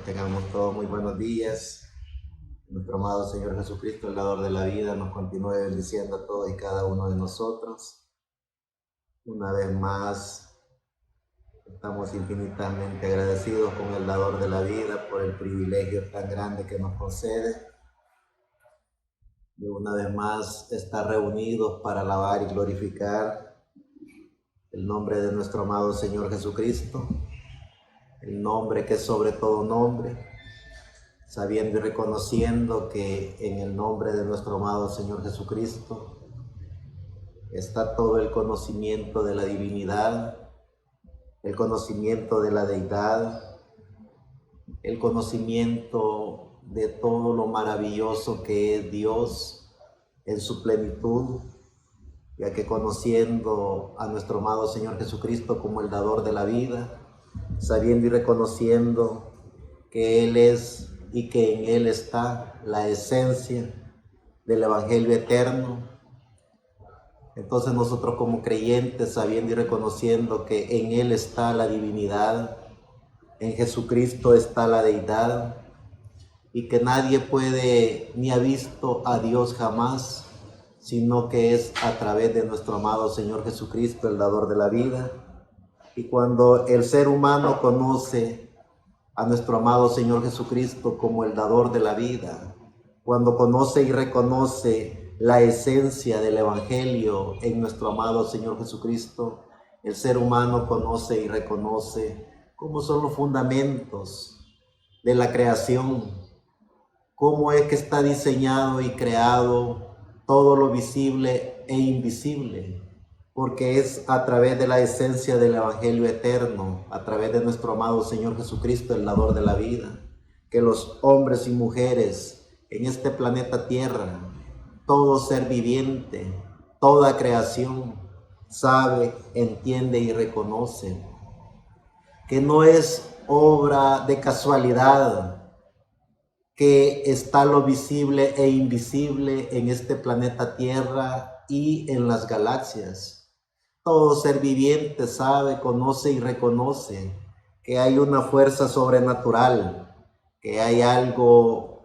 Tengamos todos muy buenos días. Nuestro amado Señor Jesucristo, el dador de la vida, nos continúe bendiciendo a todos y cada uno de nosotros. Una vez más, estamos infinitamente agradecidos con el dador de la vida por el privilegio tan grande que nos concede de una vez más estar reunidos para alabar y glorificar el nombre de nuestro amado Señor Jesucristo, el nombre que es sobre todo nombre, sabiendo y reconociendo que en el nombre de nuestro amado Señor Jesucristo está todo el conocimiento de la divinidad, el conocimiento de la deidad, el conocimiento de todo lo maravilloso que es Dios en su plenitud, ya que conociendo a nuestro amado Señor Jesucristo como el dador de la vida, sabiendo y reconociendo que Él es y que en Él está la esencia del Evangelio eterno, entonces nosotros como creyentes, sabiendo y reconociendo que en Él está la divinidad, en Jesucristo está la deidad, y que nadie puede ni ha visto a Dios jamás, sino que es a través de nuestro amado Señor Jesucristo, el dador de la vida. Y cuando el ser humano conoce a nuestro amado Señor Jesucristo como el dador de la vida, cuando conoce y reconoce la esencia del Evangelio en nuestro amado Señor Jesucristo, el ser humano conoce y reconoce cómo son los fundamentos de la creación, cómo es que está diseñado y creado todo lo visible e invisible, porque es a través de la esencia del Evangelio eterno, a través de nuestro amado Señor Jesucristo, el dador de la vida, que los hombres y mujeres en este planeta Tierra, todo ser viviente, toda creación, sabe, entiende y reconoce que no es obra de casualidad que está lo visible e invisible en este planeta Tierra y en las galaxias. Todo ser viviente sabe, conoce y reconoce que hay una fuerza sobrenatural, que hay algo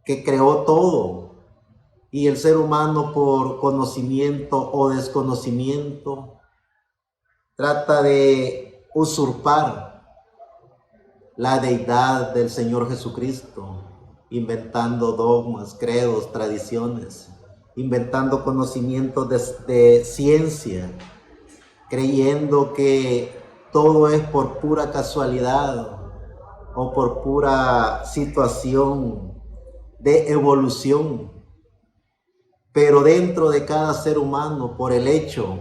que creó todo, y el ser humano, por conocimiento o desconocimiento, trata de usurpar la deidad del Señor Jesucristo, inventando dogmas, credos, tradiciones, inventando conocimientos de ciencia, creyendo que todo es por pura casualidad o por pura situación de evolución. Pero dentro de cada ser humano, por el hecho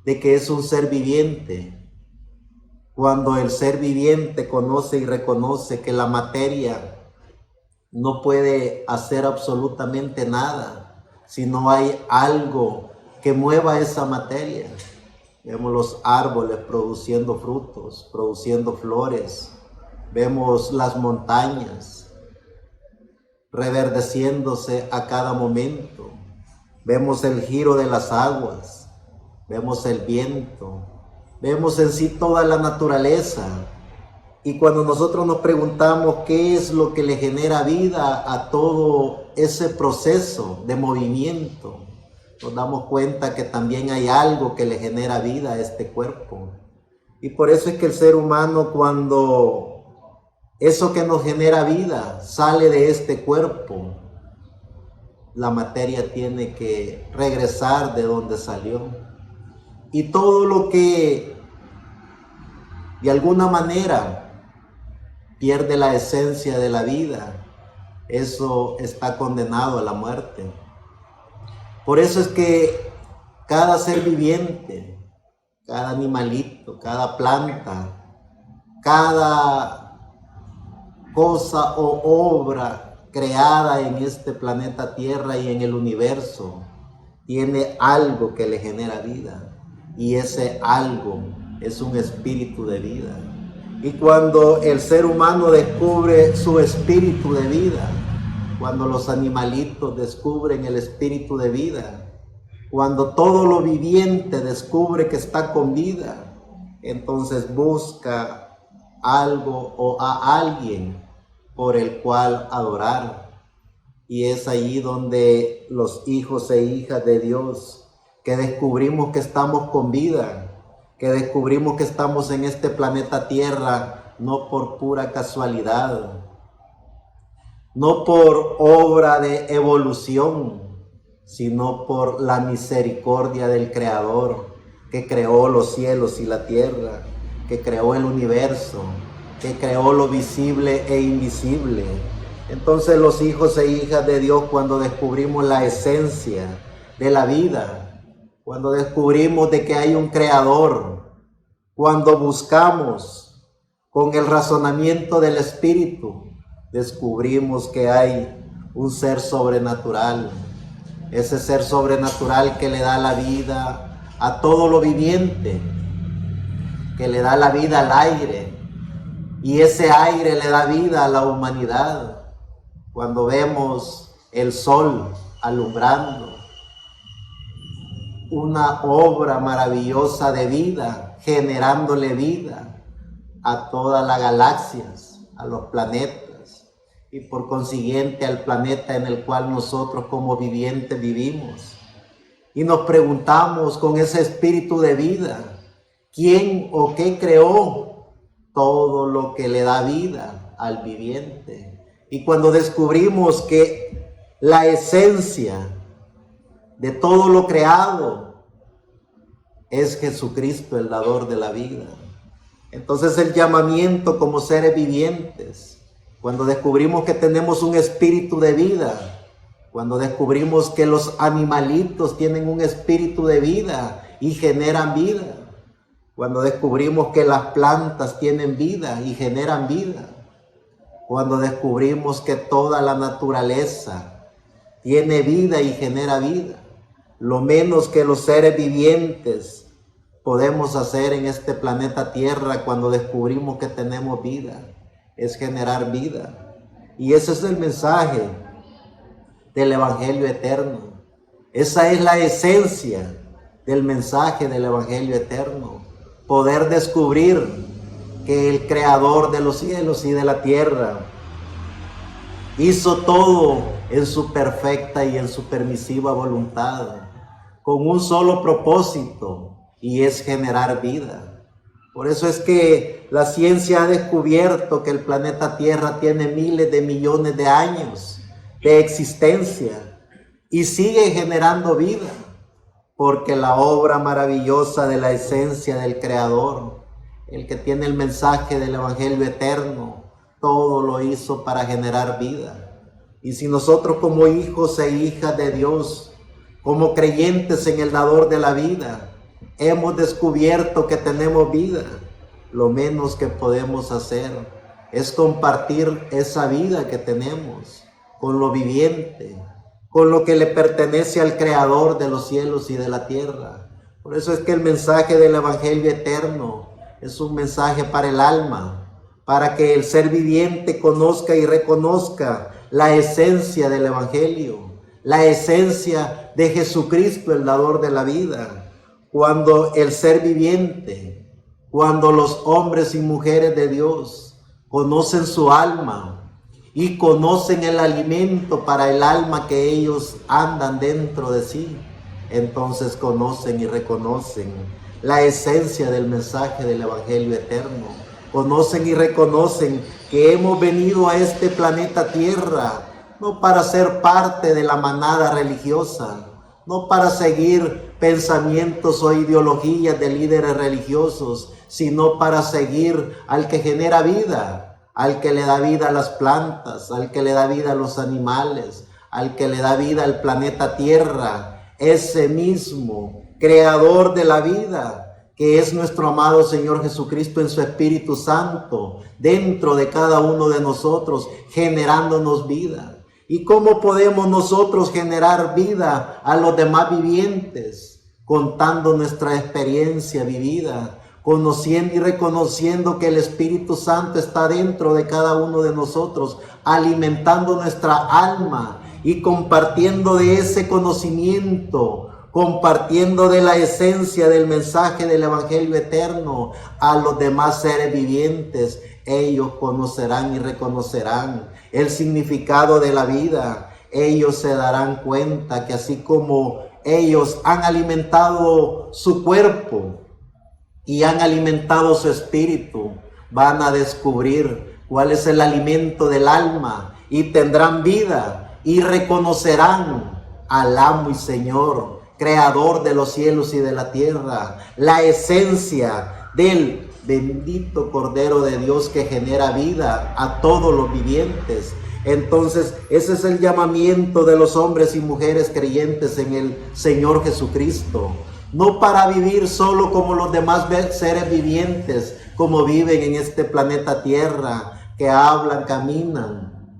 de que es un ser viviente, cuando el ser viviente conoce y reconoce que la materia no puede hacer absolutamente nada si no hay algo que mueva esa materia. Vemos los árboles produciendo frutos, produciendo flores. Vemos las montañas reverdeciéndose a cada momento. Vemos el giro de las aguas. Vemos el viento. Vemos en sí toda la naturaleza. Y cuando nosotros nos preguntamos qué es lo que le genera vida a todo ese proceso de movimiento, nos damos cuenta que también hay algo que le genera vida a este cuerpo. Y por eso es que el ser humano, cuando eso que nos genera vida sale de este cuerpo, la materia tiene que regresar de donde salió. Y todo lo que de alguna manera pierde la esencia de la vida, eso está condenado a la muerte. Por eso es que cada ser viviente, cada animalito, cada planta, cada cosa o obra creada en este planeta Tierra y en el universo, tiene algo que le genera vida, y ese algo es un espíritu de vida. Y cuando el ser humano descubre su espíritu de vida, cuando los animalitos descubren el espíritu de vida, cuando todo lo viviente descubre que está con vida, entonces busca algo o a alguien por el cual adorar. Y es allí donde los hijos e hijas de Dios, que descubrimos que estamos con vida, que descubrimos que estamos en este planeta Tierra, no por pura casualidad, no por obra de evolución, sino por la misericordia del Creador, que creó los cielos y la tierra, que creó el universo, que creó lo visible e invisible. Entonces los hijos e hijas de Dios, cuando descubrimos la esencia de la vida, cuando descubrimos de que hay un Creador, cuando buscamos con el razonamiento del Espíritu, descubrimos que hay un ser sobrenatural, ese ser sobrenatural que le da la vida a todo lo viviente, que le da la vida al aire, y ese aire le da vida a la humanidad. Cuando vemos el sol alumbrando, una obra maravillosa de vida, generándole vida a todas las galaxias, a los planetas, y por consiguiente al planeta en el cual nosotros como vivientes vivimos. Y nos preguntamos con ese espíritu de vida, ¿quién o qué creó todo lo que le da vida al viviente? Y cuando descubrimos que la esencia de todo lo creado es Jesucristo, el dador de la vida, entonces el llamamiento como seres vivientes, cuando descubrimos que tenemos un espíritu de vida, cuando descubrimos que los animalitos tienen un espíritu de vida y generan vida, cuando descubrimos que las plantas tienen vida y generan vida, cuando descubrimos que toda la naturaleza tiene vida y genera vida, lo menos que los seres vivientes podemos hacer en este planeta Tierra cuando descubrimos que tenemos vida es generar vida. Y ese es el mensaje del Evangelio eterno. Esa es la esencia del mensaje del Evangelio eterno. Poder descubrir que el Creador de los cielos y de la tierra hizo todo en su perfecta y en su permisiva voluntad, con un solo propósito, y es generar vida. Por eso es que la ciencia ha descubierto que el planeta Tierra tiene miles de millones de años de existencia y sigue generando vida, porque la obra maravillosa de la esencia del Creador, el que tiene el mensaje del Evangelio eterno, todo lo hizo para generar vida. Y si nosotros como hijos e hijas de Dios, como creyentes en el dador de la vida, hemos descubierto que tenemos vida, lo menos que podemos hacer es compartir esa vida que tenemos con lo viviente, con lo que le pertenece al Creador de los cielos y de la tierra. Por eso es que el mensaje del Evangelio eterno es un mensaje para el alma, para que el ser viviente conozca y reconozca la esencia del Evangelio, la esencia de Jesucristo, el dador de la vida. Cuando el ser viviente, cuando los hombres y mujeres de Dios conocen su alma y conocen el alimento para el alma que ellos andan dentro de sí, entonces conocen y reconocen la esencia del mensaje del Evangelio eterno. Conocen y reconocen que hemos venido a este planeta Tierra no para ser parte de la manada religiosa, no para seguir pensamientos o ideologías de líderes religiosos, sino para seguir al que genera vida, al que le da vida a las plantas, al que le da vida a los animales, al que le da vida al planeta Tierra, ese mismo creador de la vida, que es nuestro amado Señor Jesucristo en su Espíritu Santo, dentro de cada uno de nosotros, generándonos vida. ¿Y cómo podemos nosotros generar vida a los demás vivientes? Contando nuestra experiencia vivida, conociendo y reconociendo que el Espíritu Santo está dentro de cada uno de nosotros, alimentando nuestra alma y compartiendo de ese conocimiento, compartiendo de la esencia del mensaje del Evangelio eterno a los demás seres vivientes. ellos conocerán y reconocerán el significado de la vida. Ellos se darán cuenta que así como ellos han alimentado su cuerpo y han alimentado su espíritu, van a descubrir cuál es el alimento del alma y tendrán vida y reconocerán al amo y Señor, creador de los cielos y de la tierra, la esencia del bendito Cordero de Dios que genera vida a todos los vivientes. Entonces, ese es el llamamiento de los hombres y mujeres creyentes en el Señor Jesucristo. No para vivir solo como los demás seres vivientes, como viven en este planeta Tierra, que hablan, caminan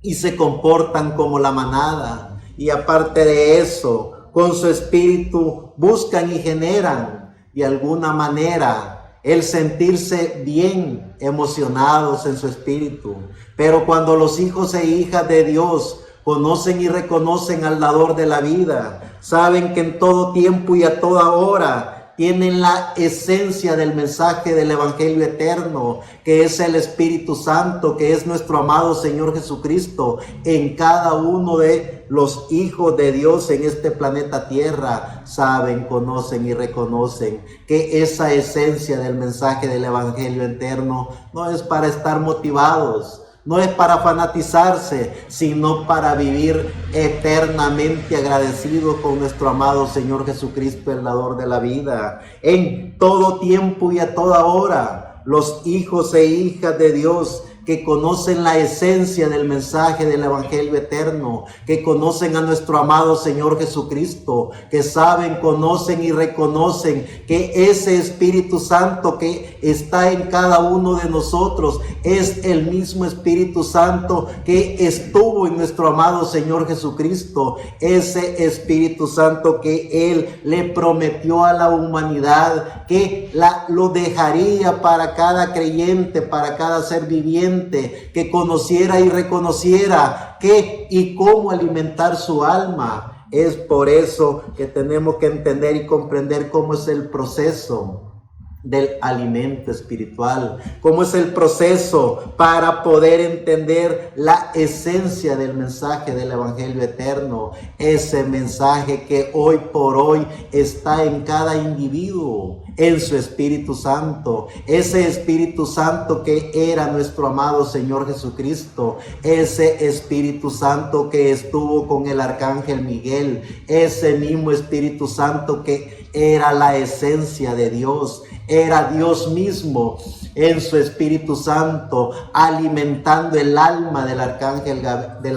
y se comportan como la manada. Y aparte de eso, con su espíritu buscan y generan de alguna manera el sentirse bien emocionados en su espíritu. Pero cuando los hijos e hijas de Dios conocen y reconocen al dador de la vida, saben que en todo tiempo y a toda hora tienen la esencia del mensaje del Evangelio eterno, que es el Espíritu Santo, que es nuestro amado Señor Jesucristo, en cada uno de los hijos de Dios en este planeta Tierra. Saben, conocen y reconocen que esa esencia del mensaje del Evangelio eterno no es para estar motivados, no es para fanatizarse, sino para vivir eternamente agradecidos con nuestro amado Señor Jesucristo, el dador de la vida. En todo tiempo y a toda hora, los hijos e hijas de Dios que conocen la esencia del mensaje del Evangelio eterno, que conocen a nuestro amado Señor Jesucristo, que saben, conocen y reconocen que ese Espíritu Santo que está en cada uno de nosotros es el mismo Espíritu Santo que estuvo en nuestro amado Señor Jesucristo, ese Espíritu Santo que Él le prometió a la humanidad que lo dejaría para cada creyente, para cada ser viviente, que conociera y reconociera qué y cómo alimentar su alma. Es por eso que tenemos que entender y comprender cómo es el proceso del alimento espiritual, cómo es el proceso para poder entender la esencia del mensaje del Evangelio eterno, ese mensaje que hoy por hoy está en cada individuo, en su Espíritu Santo, ese Espíritu Santo que era nuestro amado Señor Jesucristo, ese Espíritu Santo que estuvo con el Arcángel Miguel, ese mismo Espíritu Santo que era la esencia de Dios, era Dios mismo en su Espíritu Santo, alimentando el alma del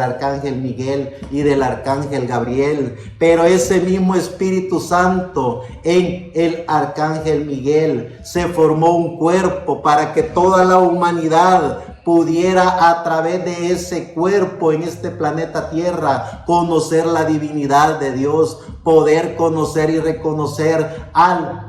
Arcángel Miguel y del Arcángel Gabriel. Pero ese mismo Espíritu Santo en el Arcángel Miguel se formó un cuerpo para que toda la humanidad pudiera a través de ese cuerpo en este planeta Tierra conocer la divinidad de Dios, poder conocer y reconocer al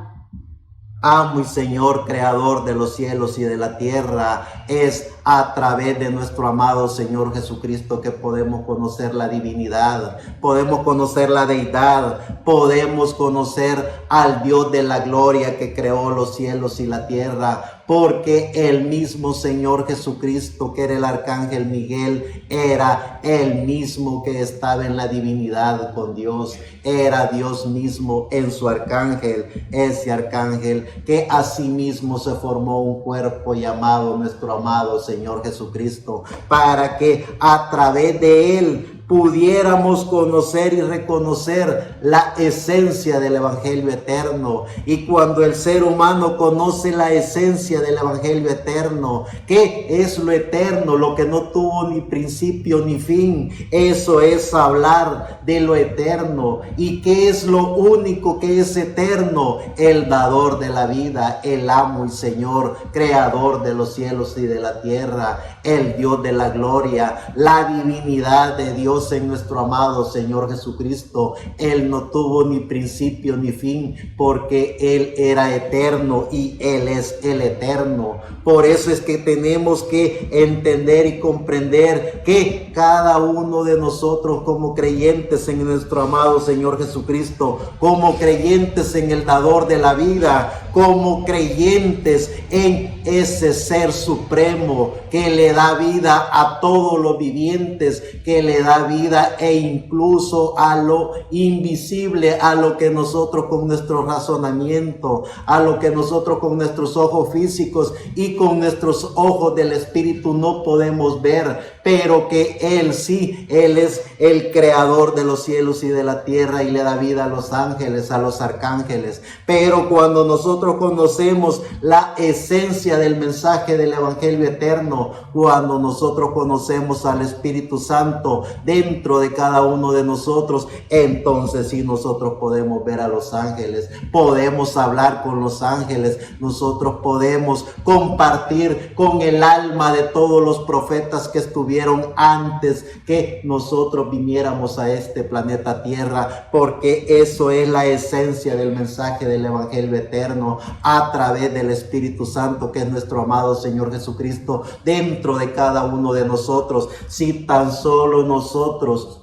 amo y Señor, creador de los cielos y de la tierra. Es a través de nuestro amado Señor Jesucristo que podemos conocer la divinidad, podemos conocer la deidad, podemos conocer al Dios de la gloria que creó los cielos y la tierra, porque el mismo Señor Jesucristo, que era el Arcángel Miguel, era el mismo que estaba en la divinidad con Dios, era Dios mismo en su arcángel, ese arcángel que asimismo se formó un cuerpo llamado nuestro amado Señor Jesucristo, para que a través de él pudiéramos conocer y reconocer la esencia del Evangelio eterno. Y cuando el ser humano conoce la esencia del Evangelio eterno, ¿qué es lo eterno? Lo que no tuvo ni principio ni fin. Eso es hablar de lo eterno. ¿Y qué es lo único que es eterno? El dador de la vida, el amo y Señor, creador de los cielos y de la tierra, el Dios de la gloria, la divinidad de Dios Dios en nuestro amado Señor Jesucristo. Él no tuvo ni principio ni fin, porque Él era eterno y Él es el eterno. Por eso es que tenemos que entender y comprender que cada uno de nosotros, como creyentes en nuestro amado Señor Jesucristo, como creyentes en el dador de la vida, como creyentes en ese ser supremo que le da vida a todos los vivientes, que le da vida e incluso a lo invisible, a lo que nosotros con nuestro razonamiento, a lo que nosotros con nuestros ojos físicos y con nuestros ojos del espíritu no podemos ver, pero que Él sí, Él es el creador de los cielos y de la tierra y le da vida a los ángeles, a los arcángeles. Pero cuando nosotros conocemos la esencia del mensaje del evangelio eterno, cuando nosotros conocemos al Espíritu Santo dentro de cada uno de nosotros, entonces sí nosotros podemos ver a los ángeles, podemos hablar con los ángeles, nosotros podemos compartir con el alma de todos los profetas que estuvieron antes que nosotros viniéramos a este planeta Tierra, porque eso es la esencia del mensaje del evangelio eterno a través del Espíritu Santo, que es nuestro amado Señor Jesucristo dentro de cada uno de nosotros. Si tan solo nosotros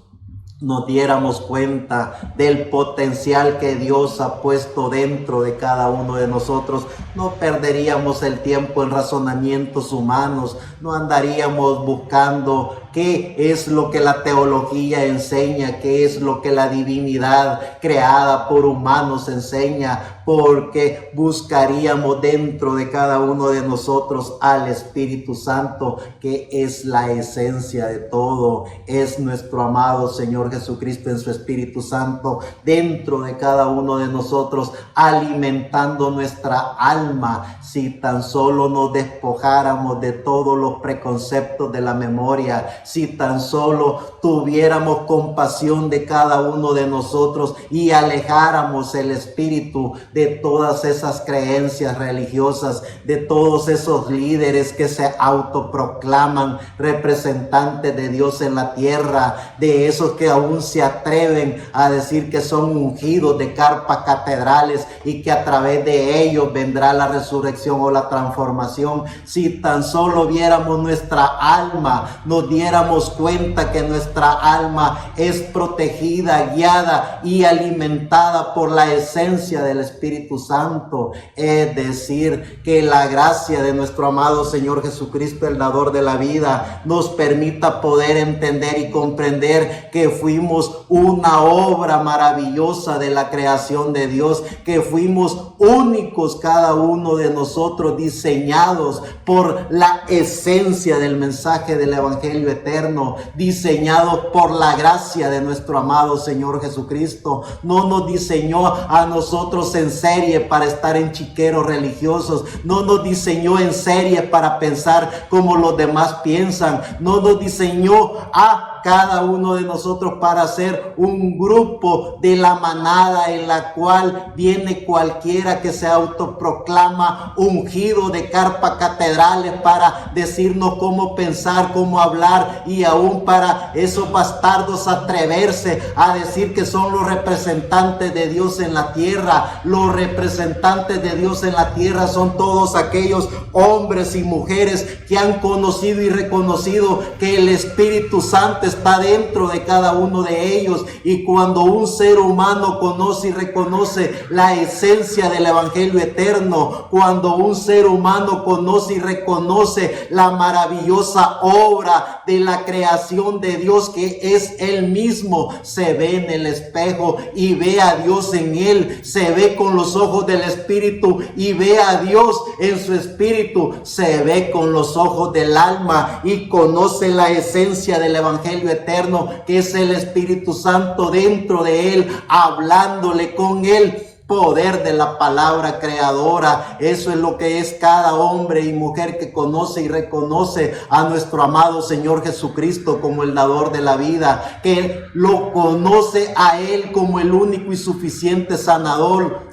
nos diéramos cuenta del potencial que Dios ha puesto dentro de cada uno de nosotros, no perderíamos el tiempo en razonamientos humanos, no andaríamos buscando qué es lo que la teología enseña, qué es lo que la divinidad creada por humanos enseña, porque buscaríamos dentro de cada uno de nosotros al Espíritu Santo, que es la esencia de todo, es nuestro amado Señor Jesucristo en su Espíritu Santo dentro de cada uno de nosotros, alimentando nuestra alma. Si tan solo nos despojáramos de todos los preconceptos de la memoria, si tan solo tuviéramos compasión de cada uno de nosotros y alejáramos el espíritu de todas esas creencias religiosas, de todos esos líderes que se autoproclaman representantes de Dios en la tierra, de esos que aún se atreven a decir que son ungidos de carpas catedrales y que a través de ellos vendrá la resurrección o la transformación. Si tan solo viéramos nuestra alma, nos diéramos cuenta que nuestra alma es protegida, guiada y alimentada por la esencia del Espíritu Santo, es decir, que la gracia de nuestro amado Señor Jesucristo, el dador de la vida, nos permita poder entender y comprender que fuimos una obra maravillosa de la creación de Dios, que fuimos únicos cada uno de nosotros, diseñados por la esencia del mensaje del evangelio eterno, diseñados por la gracia de nuestro amado Señor Jesucristo. No nos diseñó a nosotros en serie para estar en chiqueros religiosos, no nos diseñó en serie para pensar como los demás piensan, no nos diseñó a cada uno de nosotros para ser un grupo de la manada en la cual viene cualquiera que se autoproclama ungido de carpa catedrales para decirnos cómo pensar, cómo hablar, y aún para esos bastardos atreverse a decir que son los representantes de Dios en la tierra. Los representantes de Dios en la tierra son todos aquellos hombres y mujeres que han conocido y reconocido que el Espíritu Santo está dentro de cada uno de ellos. Y cuando un ser humano conoce y reconoce la esencia del evangelio eterno, cuando un ser humano conoce y reconoce la maravillosa obra de la creación de Dios, que es Él mismo, se ve en el espejo y ve a Dios en Él, se ve con los ojos del Espíritu y ve a Dios en su Espíritu, se ve con los ojos del alma y conoce la esencia del evangelio eterno, que es el Espíritu Santo dentro de él, hablándole con él poder de la palabra creadora. Eso es lo que es cada hombre y mujer que conoce y reconoce a nuestro amado Señor Jesucristo como el dador de la vida, que lo conoce a Él como el único y suficiente sanador,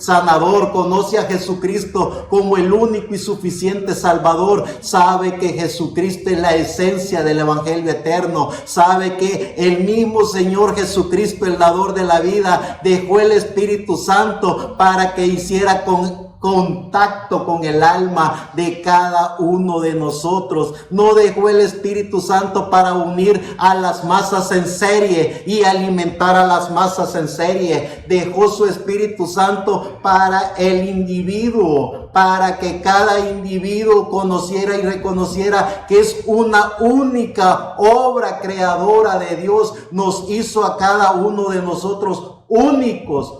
conoce a Jesucristo como el único y suficiente Salvador, sabe que Jesucristo es la esencia del Evangelio eterno, sabe que el mismo Señor Jesucristo, el dador de la vida, dejó el Espíritu Santo para que hiciera contacto con el alma de cada uno de nosotros. No dejó el Espíritu Santo para unir a las masas en serie y alimentar a las masas en serie. Dejó su Espíritu Santo para el individuo, para que cada individuo conociera y reconociera que es una única obra creadora de Dios. Nos hizo a cada uno de nosotros únicos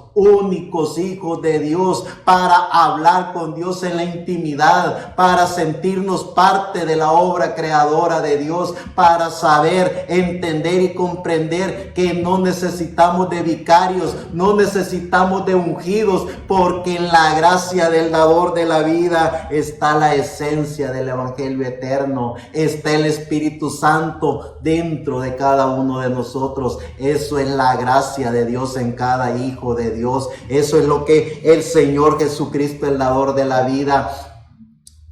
hijos de Dios, para hablar con Dios en la intimidad, para sentirnos parte de la obra creadora de Dios, para saber, entender y comprender que no necesitamos de vicarios, no necesitamos de ungidos, porque en la gracia del dador de la vida está la esencia del Evangelio eterno, está el Espíritu Santo dentro de cada uno de nosotros. Eso es la gracia de Dios en cada hijo de Dios. Eso es lo que el Señor Jesucristo, el dador de la vida,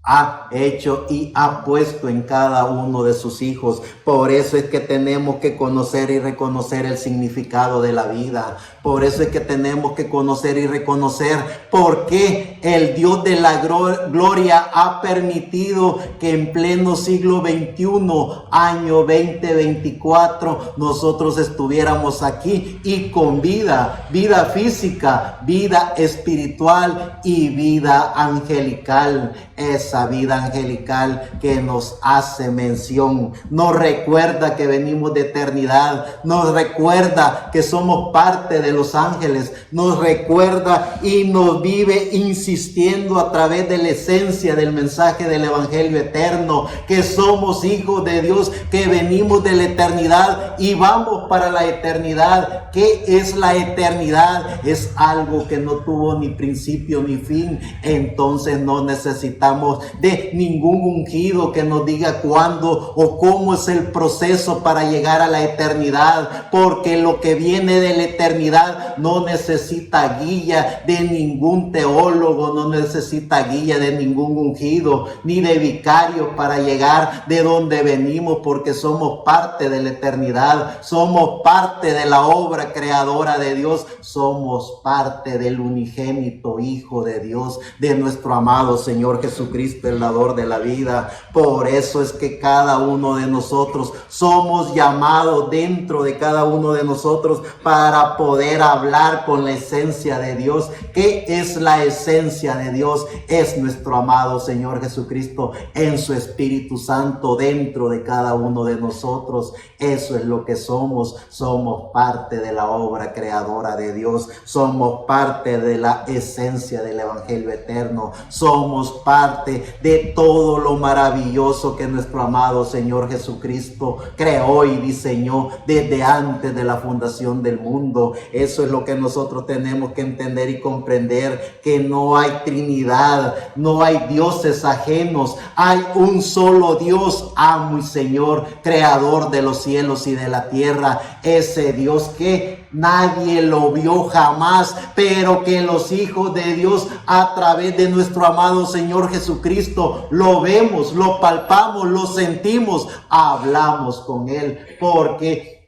ha hecho y ha puesto en cada uno de sus hijos. Por eso es que tenemos que conocer y reconocer el significado de la vida. Por eso es que tenemos que conocer y reconocer por qué el Dios de la gloria ha permitido que en pleno siglo XXI, año 2024, nosotros estuviéramos aquí y con vida física, vida espiritual y vida angelical. Esa vida angelical que nos hace mención, nos recuerda que venimos de eternidad, nos recuerda que somos parte de los ángeles, nos recuerda y nos vive insistiendo a través de la esencia del mensaje del Evangelio eterno, que somos hijos de Dios, que venimos de la eternidad y vamos para la eternidad. ¿Qué es la eternidad? Es algo que no tuvo ni principio ni fin. Entonces no necesitamos de ningún ungido que nos diga cuándo o cómo es el proceso para llegar a la eternidad, porque lo que viene de la eternidad no necesita guía de ningún teólogo, no necesita guía de ningún ungido ni de vicario para llegar de donde venimos, porque somos parte de la eternidad, somos parte de la obra creadora de Dios, somos parte del unigénito Hijo de Dios, de nuestro amado Señor Jesucristo, el dador de la vida. Por eso es que cada uno de nosotros somos llamados dentro de cada uno de nosotros para poder hablar con la esencia de Dios. ¿Qué es la esencia de Dios? Es nuestro amado Señor Jesucristo en su Espíritu Santo dentro de cada uno de nosotros. Eso es lo que somos. Somos parte de la obra creadora de Dios. Somos parte de la esencia del Evangelio eterno. Somos parte de todo lo maravilloso que nuestro amado Señor Jesucristo creó y diseñó desde antes de la fundación del mundo. Eso es lo que nosotros tenemos que entender y comprender, que no hay Trinidad, no hay dioses ajenos, hay un solo Dios, amo y Señor, creador de los cielos y de la tierra, ese Dios que nadie lo vio jamás, pero que los hijos de Dios a través de nuestro amado Señor Jesucristo lo vemos, lo palpamos, lo sentimos, hablamos con Él, porque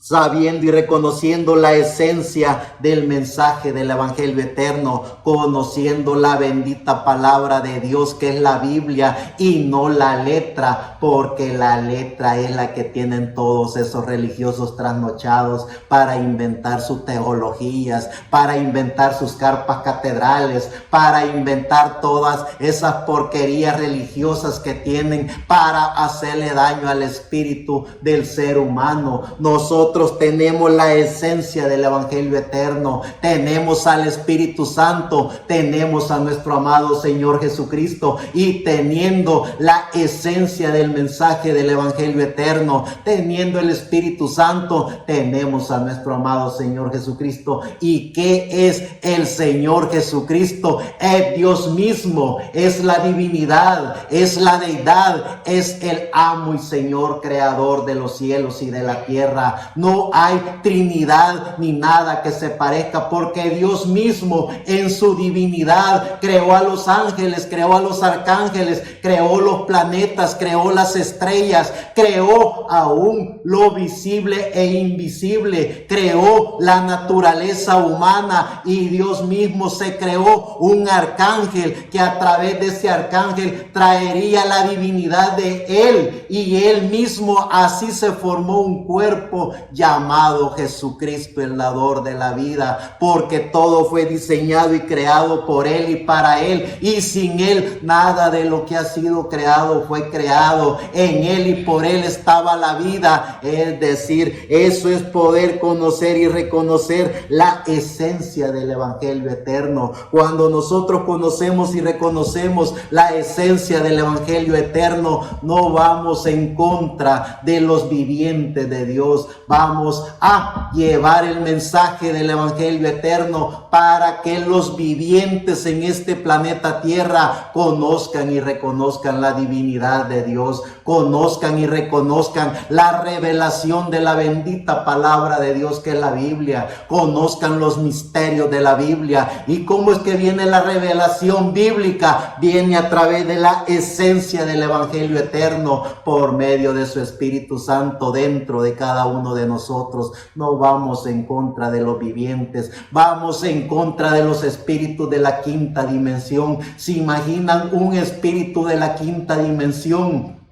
sabiendo y reconociendo la esencia del mensaje del Evangelio eterno, conociendo la bendita palabra de Dios que es la Biblia y no la letra, porque la letra es la que tienen todos esos religiosos trasnochados para inventar sus teologías, para inventar sus carpas catedrales, para inventar todas esas porquerías religiosas que tienen para hacerle daño al espíritu del ser humano. Nosotros nosotros tenemos la esencia del Evangelio eterno, tenemos al Espíritu Santo, tenemos a nuestro amado Señor Jesucristo, y teniendo la esencia del mensaje del Evangelio eterno, teniendo el Espíritu Santo, tenemos a nuestro amado Señor Jesucristo. ¿Y qué es el Señor Jesucristo? Es Dios mismo, es la divinidad, es la deidad, es el amo y Señor creador de los cielos y de la tierra. No hay Trinidad ni nada que se parezca, porque Dios mismo en su divinidad creó a los ángeles, creó a los arcángeles, creó los planetas, creó las estrellas, creó aún lo visible e invisible, creó la naturaleza humana, y Dios mismo se creó un arcángel que a través de ese arcángel traería la divinidad de él, y él mismo así se formó un cuerpo llamado Jesucristo, el dador de la vida, porque todo fue diseñado y creado por él y para él, y sin él nada de lo que ha sido creado fue creado. En él y por él estaba la vida. Es decir, eso es poder conocer y reconocer la esencia del Evangelio eterno. Cuando nosotros conocemos y reconocemos la esencia del Evangelio eterno, no vamos en contra de los vivientes de Dios. Vamos a llevar el mensaje del Evangelio eterno para que los vivientes en este planeta Tierra conozcan y reconozcan la divinidad de Dios, conozcan y reconozcan la revelación de la bendita palabra de Dios que es la Biblia, conozcan los misterios de la Biblia. ¿Y cómo es que viene la revelación bíblica? Viene a través de la esencia del Evangelio eterno, por medio de su Espíritu Santo dentro de cada uno de nosotros. No vamos en contra de los vivientes, vamos en contra de los espíritus de la quinta dimensión. ¿Se imaginan un espíritu de la quinta dimensión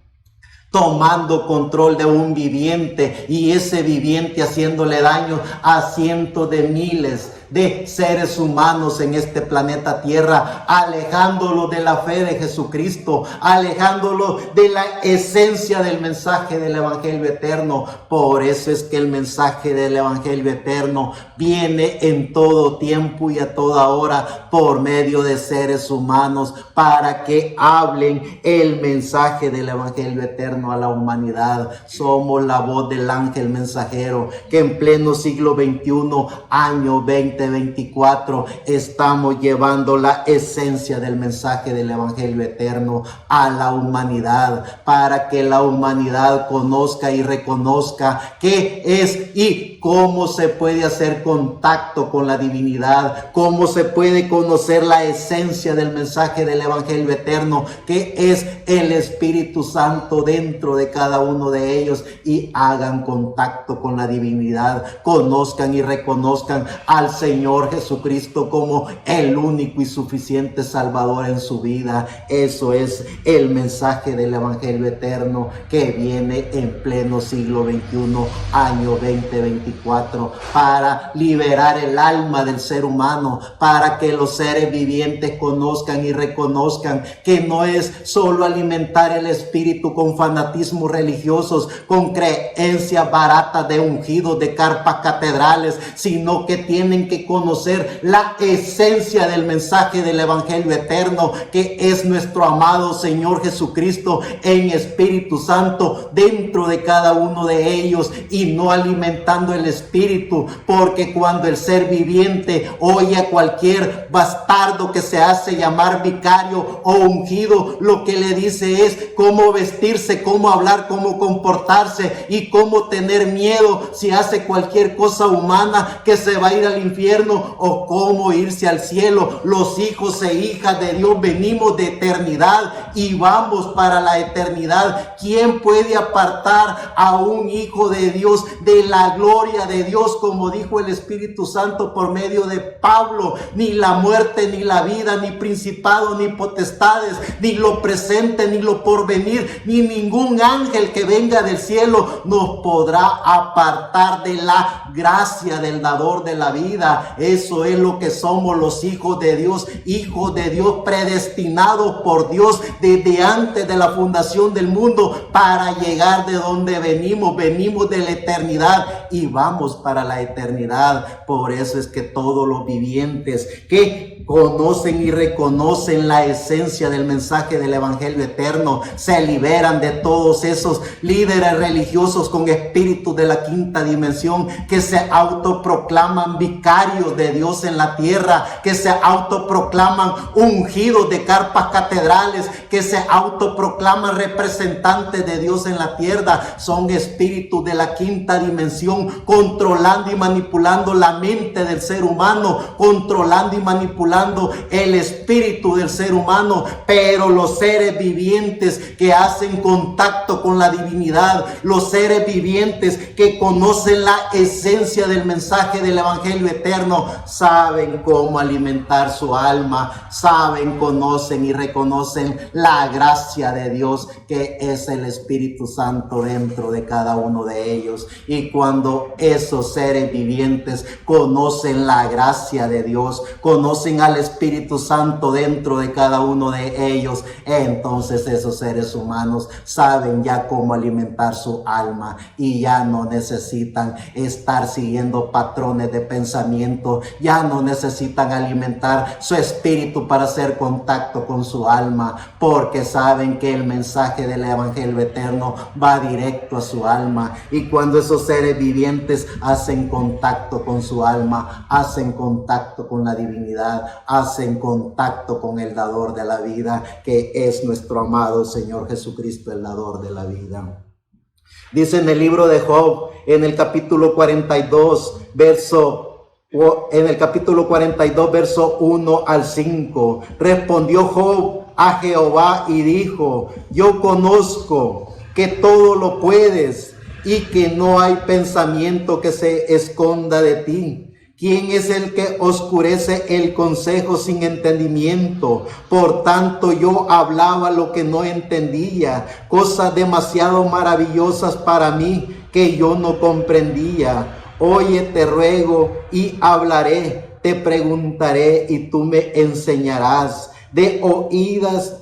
tomando control de un viviente, y ese viviente haciéndole daño a cientos de miles de seres humanos en este planeta Tierra, alejándolo de la fe de Jesucristo, alejándolo de la esencia del mensaje del Evangelio eterno? Por eso es que el mensaje del Evangelio eterno viene en todo tiempo y a toda hora por medio de seres humanos, para que hablen el mensaje del Evangelio eterno a la humanidad. Somos la voz del ángel mensajero que en pleno siglo XXI, año 2024, estamos llevando la esencia del mensaje del Evangelio eterno a la humanidad, para que la humanidad conozca y reconozca qué es y cómo se puede hacer contacto con la divinidad, cómo se puede conocer la esencia del mensaje del Evangelio eterno, que es el Espíritu Santo dentro de cada uno de ellos, y hagan contacto con la divinidad, conozcan y reconozcan al Señor Jesucristo como el único y suficiente Salvador en su vida. Eso es el mensaje del Evangelio eterno que viene en pleno siglo XXI, año 2024, para liberar el alma del ser humano, para que los seres vivientes conozcan y reconozcan que no es solo alimentar el espíritu con fanatismos religiosos, con creencias baratas de ungidos, de carpas catedrales, sino que tienen que conocer la esencia del mensaje del Evangelio eterno, que es nuestro amado Señor Jesucristo en Espíritu Santo dentro de cada uno de ellos, y no alimentando el espíritu, porque cuando el ser viviente oye a cualquier bastardo que se hace llamar vicario o ungido, lo que le dice es cómo vestirse, cómo hablar, cómo comportarse y cómo tener miedo si hace cualquier cosa humana, que se va a ir al infierno, o cómo irse al cielo. Los hijos e hijas de Dios venimos de eternidad y vamos para la eternidad. ¿Quién puede apartar a un hijo de Dios de la gloria gloria de Dios, como dijo el Espíritu Santo por medio de Pablo. Ni la muerte, ni la vida, ni principado, ni potestades, ni lo presente, ni lo porvenir, ni ningún ángel que venga del cielo nos podrá apartar de la gracia del dador de la vida. Eso es lo que somos los hijos de Dios predestinados por Dios desde antes de la fundación del mundo para llegar de donde venimos. Venimos de la eternidad y vamos para la eternidad. Por eso es que todos los vivientes que conocen y reconocen la esencia del mensaje del evangelio eterno se liberan de todos esos líderes religiosos con espíritus de la quinta dimensión que se autoproclaman vicarios de Dios en la tierra, que se autoproclaman ungidos de carpas catedrales, que se autoproclaman representantes de Dios en la tierra. Son espíritus de la quinta dimensión controlando y manipulando la mente del ser humano, controlando y manipulando el espíritu del ser humano. Pero los seres vivientes que hacen contacto con la divinidad, los seres vivientes que conocen la esencia del mensaje del evangelio eterno, saben cómo alimentar su alma, saben, conocen y reconocen la gracia de Dios, que es el Espíritu Santo dentro de cada uno de ellos. Y cuando esos seres vivientes conocen la gracia de Dios, conocen al Espíritu Santo dentro de cada uno de ellos, entonces esos seres humanos saben ya cómo alimentar su alma y ya no necesitan estar siguiendo patrones de pensamiento, ya no necesitan alimentar su espíritu para hacer contacto con su alma, porque saben que el mensaje del evangelio eterno va directo a su alma. Y cuando esos seres vivientes hacen contacto con su alma, hacen contacto con la divinidad, hacen contacto con el dador de la vida, que es nuestro amado Señor Jesucristo, el dador de la vida. Dice en el libro de Job, en el capítulo 42, verso 1 al 5, respondió Job a Jehová y dijo: yo conozco que todo lo puedes y que no hay pensamiento que se esconda de ti. ¿Quién es el que oscurece el consejo sin entendimiento? Por tanto, yo hablaba lo que no entendía, cosas demasiado maravillosas para mí que yo no comprendía. Oye, te ruego y hablaré, te preguntaré y tú me enseñarás. De oídas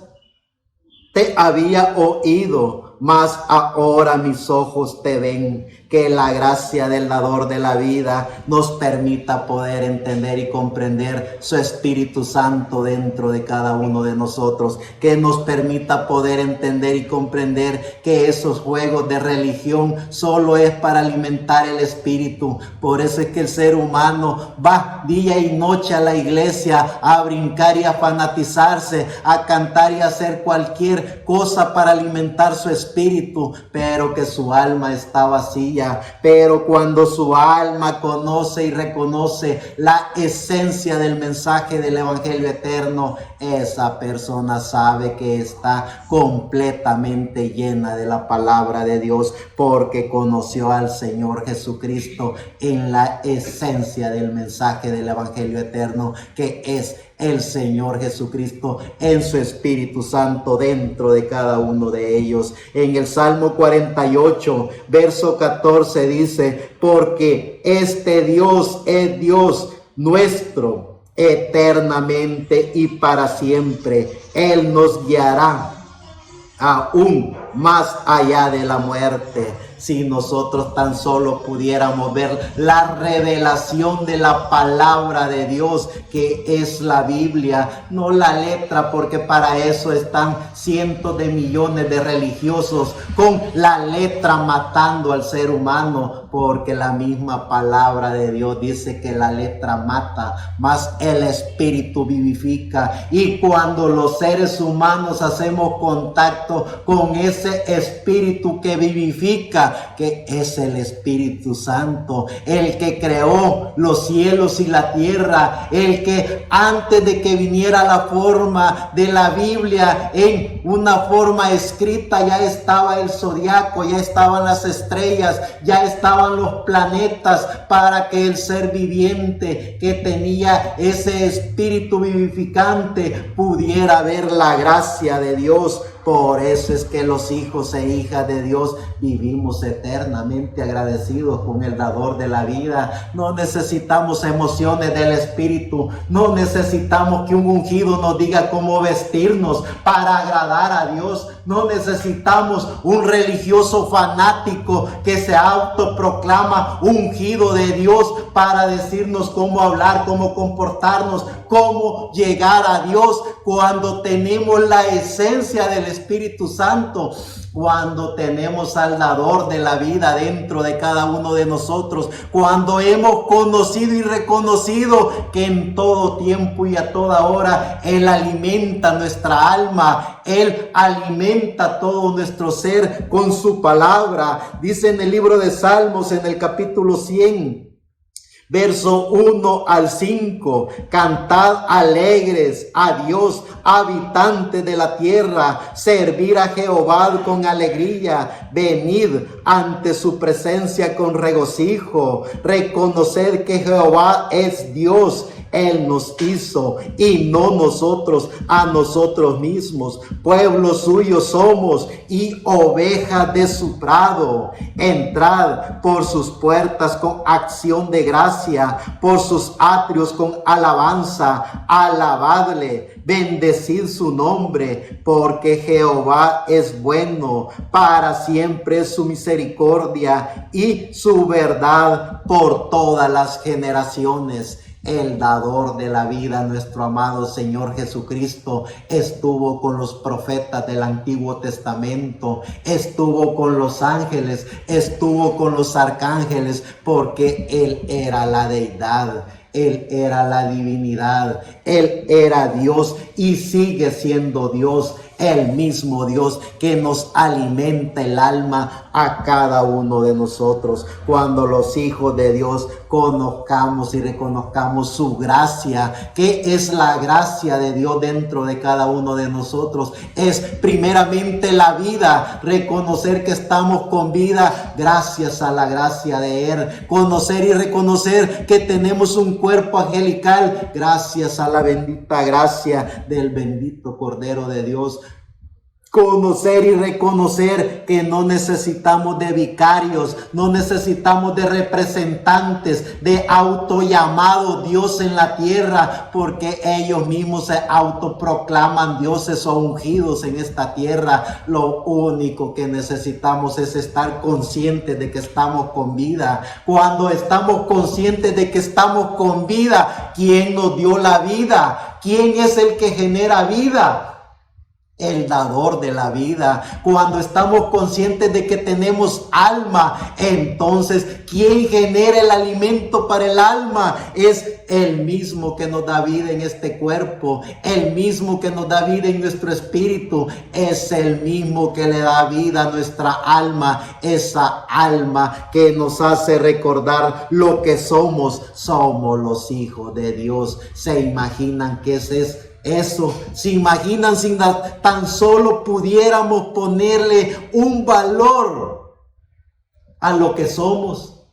te había oído, mas ahora mis ojos te ven. Que la gracia del dador de la vida nos permita poder entender y comprender su Espíritu Santo dentro de cada uno de nosotros. Que nos permita poder entender y comprender que esos juegos de religión solo es para alimentar el espíritu. Por eso es que el ser humano va día y noche a la iglesia a brincar y a fanatizarse, a cantar y a hacer cualquier cosa para alimentar su espíritu, pero que su alma está vacía. Pero cuando su alma conoce y reconoce la esencia del mensaje del evangelio eterno, esa persona sabe que está completamente llena de la palabra de Dios, porque conoció al Señor Jesucristo en la esencia del mensaje del evangelio eterno, que es el Señor Jesucristo en su Espíritu Santo dentro de cada uno de ellos. En el Salmo 48, verso 14 dice: porque este Dios es Dios nuestro eternamente y para siempre. Él nos guiará aún más allá de la muerte. Si nosotros tan solo pudiéramos ver la revelación de la palabra de Dios, que es la Biblia, no la letra, porque para eso están cientos de millones de religiosos con la letra matando al ser humano, porque la misma palabra de Dios dice que la letra mata, mas el espíritu vivifica. Y cuando los seres humanos hacemos contacto con ese espíritu que vivifica, vida, que es el Espíritu Santo, el que creó los cielos y la tierra, el que antes de que viniera la forma de la Biblia en una forma escrita, ya estaba el zodiaco, ya estaban las estrellas, ya estaban los planetas, para que el ser viviente que tenía ese espíritu vivificante pudiera ver la gracia de Dios. Por eso es que los hijos e hijas de Dios vivimos eternamente agradecidos con el dador de la vida. No necesitamos emociones del Espíritu, no necesitamos que un ungido nos diga cómo vestirnos para agradar a Dios. No necesitamos un religioso fanático que se autoproclama ungido de Dios para decirnos cómo hablar, cómo comportarnos, cómo llegar a Dios, cuando tenemos la esencia del Espíritu Santo, cuando tenemos al dador de la vida dentro de cada uno de nosotros, cuando hemos conocido y reconocido que en todo tiempo y a toda hora Él alimenta nuestra alma, Él alimenta todo nuestro ser con su palabra. Dice en el libro de Salmos, en el capítulo 100, verso 1 al 5, cantad alegres a Dios, habitantes de la tierra, servir a Jehová con alegría, venid ante su presencia con regocijo, reconoced que Jehová es Dios. Él nos hizo y no nosotros a nosotros mismos. Pueblo suyo somos y ovejas de su prado. Entrad por sus puertas con acción de gracia, por sus atrios con alabanza. Alabadle, bendecid su nombre, porque Jehová es bueno, para siempre es su misericordia y su verdad por todas las generaciones. El dador de la vida, nuestro amado Señor Jesucristo, estuvo con los profetas del Antiguo Testamento, estuvo con los ángeles, estuvo con los arcángeles, porque Él era la deidad. Él era la divinidad, Él era Dios y sigue siendo Dios, el mismo Dios que nos alimenta el alma a cada uno de nosotros. Cuando los hijos de Dios conozcamos y reconozcamos su gracia, que es la gracia de Dios dentro de cada uno de nosotros, es primeramente la vida, reconocer que estamos con vida gracias a la gracia de Él, conocer y reconocer que tenemos un cuerpo angelical gracias a la bendita gracia del bendito Cordero de Dios. Conocer y reconocer que no necesitamos de vicarios, no necesitamos de representantes, de autollamados Dios en la tierra, porque ellos mismos se autoproclaman dioses o ungidos en esta tierra. Lo único que necesitamos es estar conscientes de que estamos con vida. Cuando estamos conscientes de que estamos con vida, ¿quién nos dio la vida? ¿Quién es el que genera vida? El dador de la vida. Cuando estamos conscientes de que tenemos alma, entonces quien genera el alimento para el alma es el mismo que nos da vida en este cuerpo, el mismo que nos da vida en nuestro espíritu, es el mismo que le da vida a nuestra alma, esa alma que nos hace recordar lo que somos los hijos de Dios. ¿Se imaginan qué es eso? ¿Se imaginan si tan solo pudiéramos ponerle un valor a lo que somos?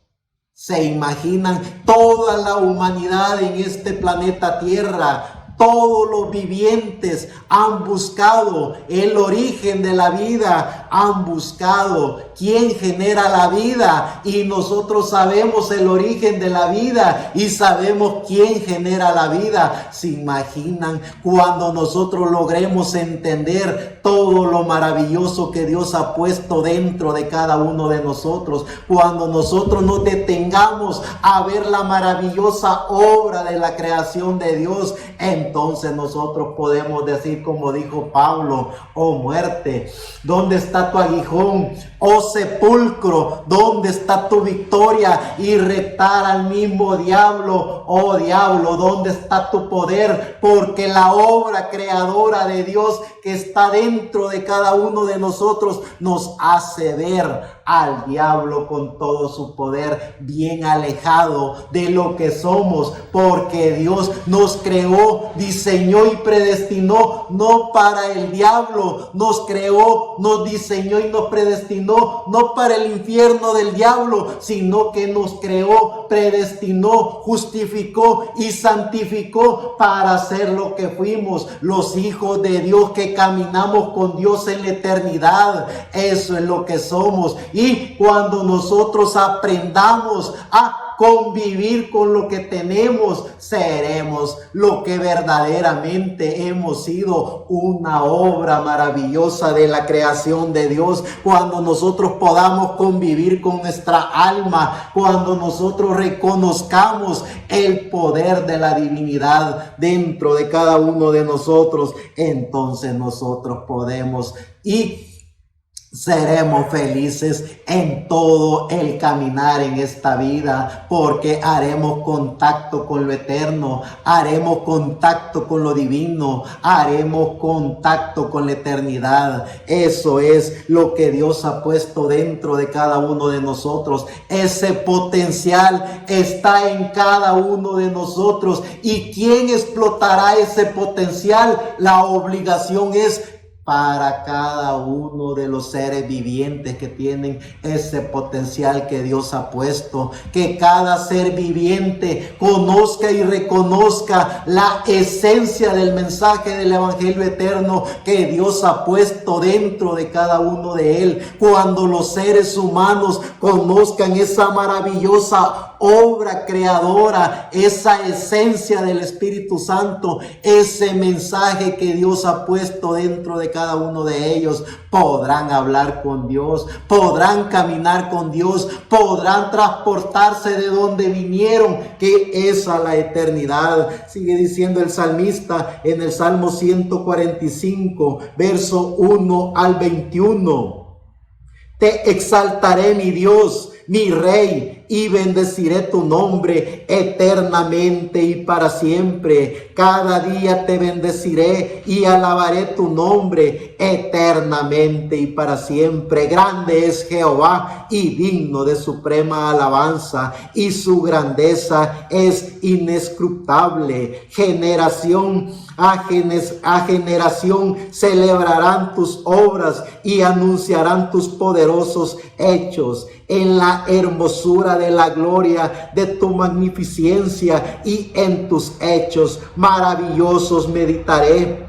¿Se imaginan toda la humanidad en este planeta Tierra? Todos los vivientes han buscado el origen de la vida, han buscado quién genera la vida, y nosotros sabemos el origen de la vida y sabemos quién genera la vida. ¿Se imaginan cuando nosotros logremos entender todo lo maravilloso que Dios ha puesto dentro de cada uno de nosotros? Cuando nosotros nos detengamos a ver la maravillosa obra de la creación de Dios, entonces nosotros podemos decir como dijo Pablo: oh muerte, ¿dónde está tu aguijón? Oh sepulcro, ¿dónde está tu victoria? Y retar al mismo diablo, oh diablo, ¿dónde está tu poder? Porque la obra creadora de Dios que está dentro de cada uno de nosotros nos hace ver al diablo con todo su poder bien alejado de lo que somos, porque Dios nos creó, diseñó y predestinó no para el diablo, nos creó, nos diseñó y nos predestinó no para el infierno del diablo, sino que nos creó, predestinó, justificó y santificó para ser lo que fuimos, los hijos de Dios que caminamos con Dios en la eternidad. Eso es lo que somos. Y cuando nosotros aprendamos a convivir con lo que tenemos, seremos lo que verdaderamente hemos sido, una obra maravillosa de la creación de Dios. Cuando nosotros podamos convivir con nuestra alma, cuando nosotros reconozcamos el poder de la divinidad dentro de cada uno de nosotros, entonces nosotros podemos y seremos felices en todo el caminar en esta vida, porque haremos contacto con lo eterno, haremos contacto con lo divino, haremos contacto con la eternidad. Eso es lo que Dios ha puesto dentro de cada uno de nosotros. Ese potencial está en cada uno de nosotros. ¿Y quién explotará ese potencial? La obligación es para cada uno de los seres vivientes que tienen ese potencial que Dios ha puesto. Que cada ser viviente conozca y reconozca la esencia del mensaje del evangelio eterno que Dios ha puesto dentro de cada uno de él. Cuando los seres humanos conozcan esa maravillosa obra creadora, esa esencia del Espíritu Santo, ese mensaje que Dios ha puesto dentro de cada uno de ellos, podrán hablar con Dios, podrán caminar con Dios, podrán transportarse de donde vinieron, que es a la eternidad. Sigue diciendo el salmista en el Salmo 145, verso 1 al 21. Te exaltaré, mi Dios, mi Rey, y bendeciré tu nombre eternamente y para siempre. Cada día te bendeciré y alabaré tu nombre eternamente y para siempre. Grande es Jehová y digno de suprema alabanza, y su grandeza es inescrutable. Generación a generación celebrarán tus obras y anunciarán tus poderosos hechos. En la hermosura de la gloria de tu magnificencia y en tus hechos maravillosos meditaré.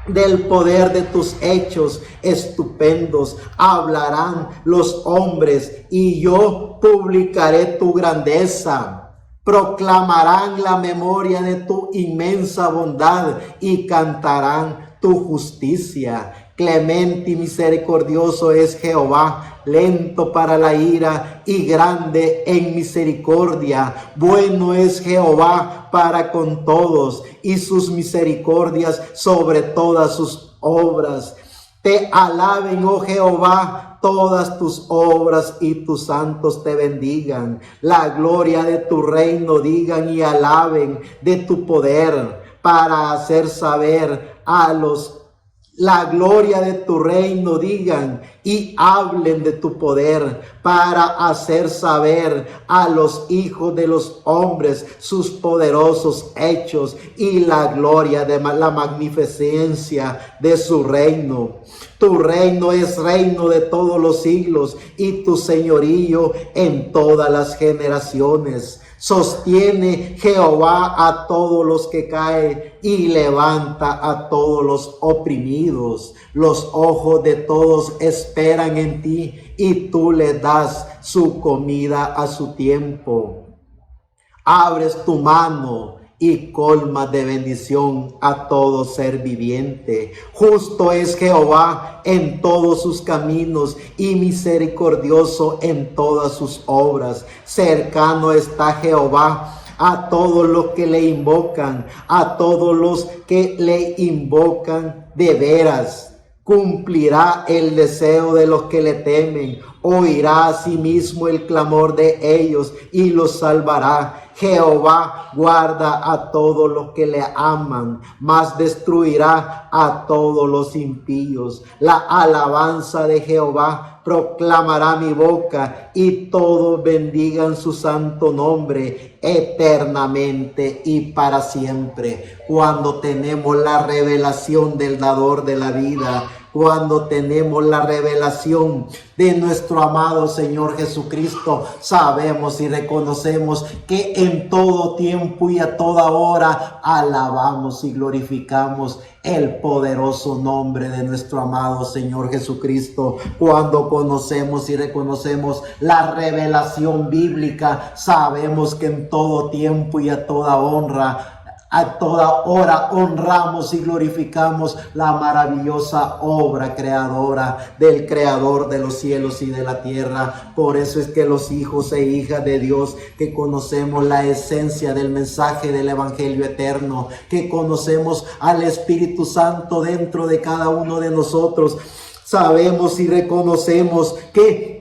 Del poder de tus hechos estupendos hablarán los hombres, y yo publicaré tu grandeza. Proclamarán la memoria de tu inmensa bondad y cantarán tu justicia. Clemente y misericordioso es Jehová, lento para la ira y grande en misericordia. Bueno es Jehová para con todos, y sus misericordias sobre todas sus obras. Te alaben, oh Jehová, todas tus obras, y tus santos te bendigan. La gloria de tu reino digan y alaben de tu poder, para hacer saber a los la gloria de tu reino digan y hablen de tu poder, para hacer saber a los hijos de los hombres sus poderosos hechos y la gloria de la magnificencia de su reino. Tu reino es reino de todos los siglos, y tu señorío en todas las generaciones. Sostiene Jehová a todos los que caen y levanta a todos los oprimidos. Los ojos de todos esperan en ti, y tú les das su comida a su tiempo. Abres tu mano y colmas de bendición a todo ser viviente. Justo es Jehová en todos sus caminos y misericordioso en todas sus obras. Cercano está Jehová a todos los que le invocan, a todos los que le invocan de veras. Cumplirá el deseo de los que le temen, oirá asimismo el clamor de ellos y los salvará. Jehová guarda a todos los que le aman, mas destruirá a todos los impíos. La alabanza de Jehová proclamará mi boca, y todos bendigan su santo nombre eternamente y para siempre. Cuando tenemos la revelación del dador de la vida, cuando tenemos la revelación de nuestro amado Señor Jesucristo, sabemos y reconocemos que en todo tiempo y a toda hora alabamos y glorificamos el poderoso nombre de nuestro amado Señor Jesucristo. Cuando conocemos y reconocemos la revelación bíblica, sabemos que en todo tiempo y a toda honra, a toda hora honramos y glorificamos la maravillosa obra creadora del Creador de los cielos y de la tierra. Por eso es que los hijos e hijas de Dios, que conocemos la esencia del mensaje del Evangelio eterno, que conocemos al Espíritu Santo dentro de cada uno de nosotros, sabemos y reconocemos que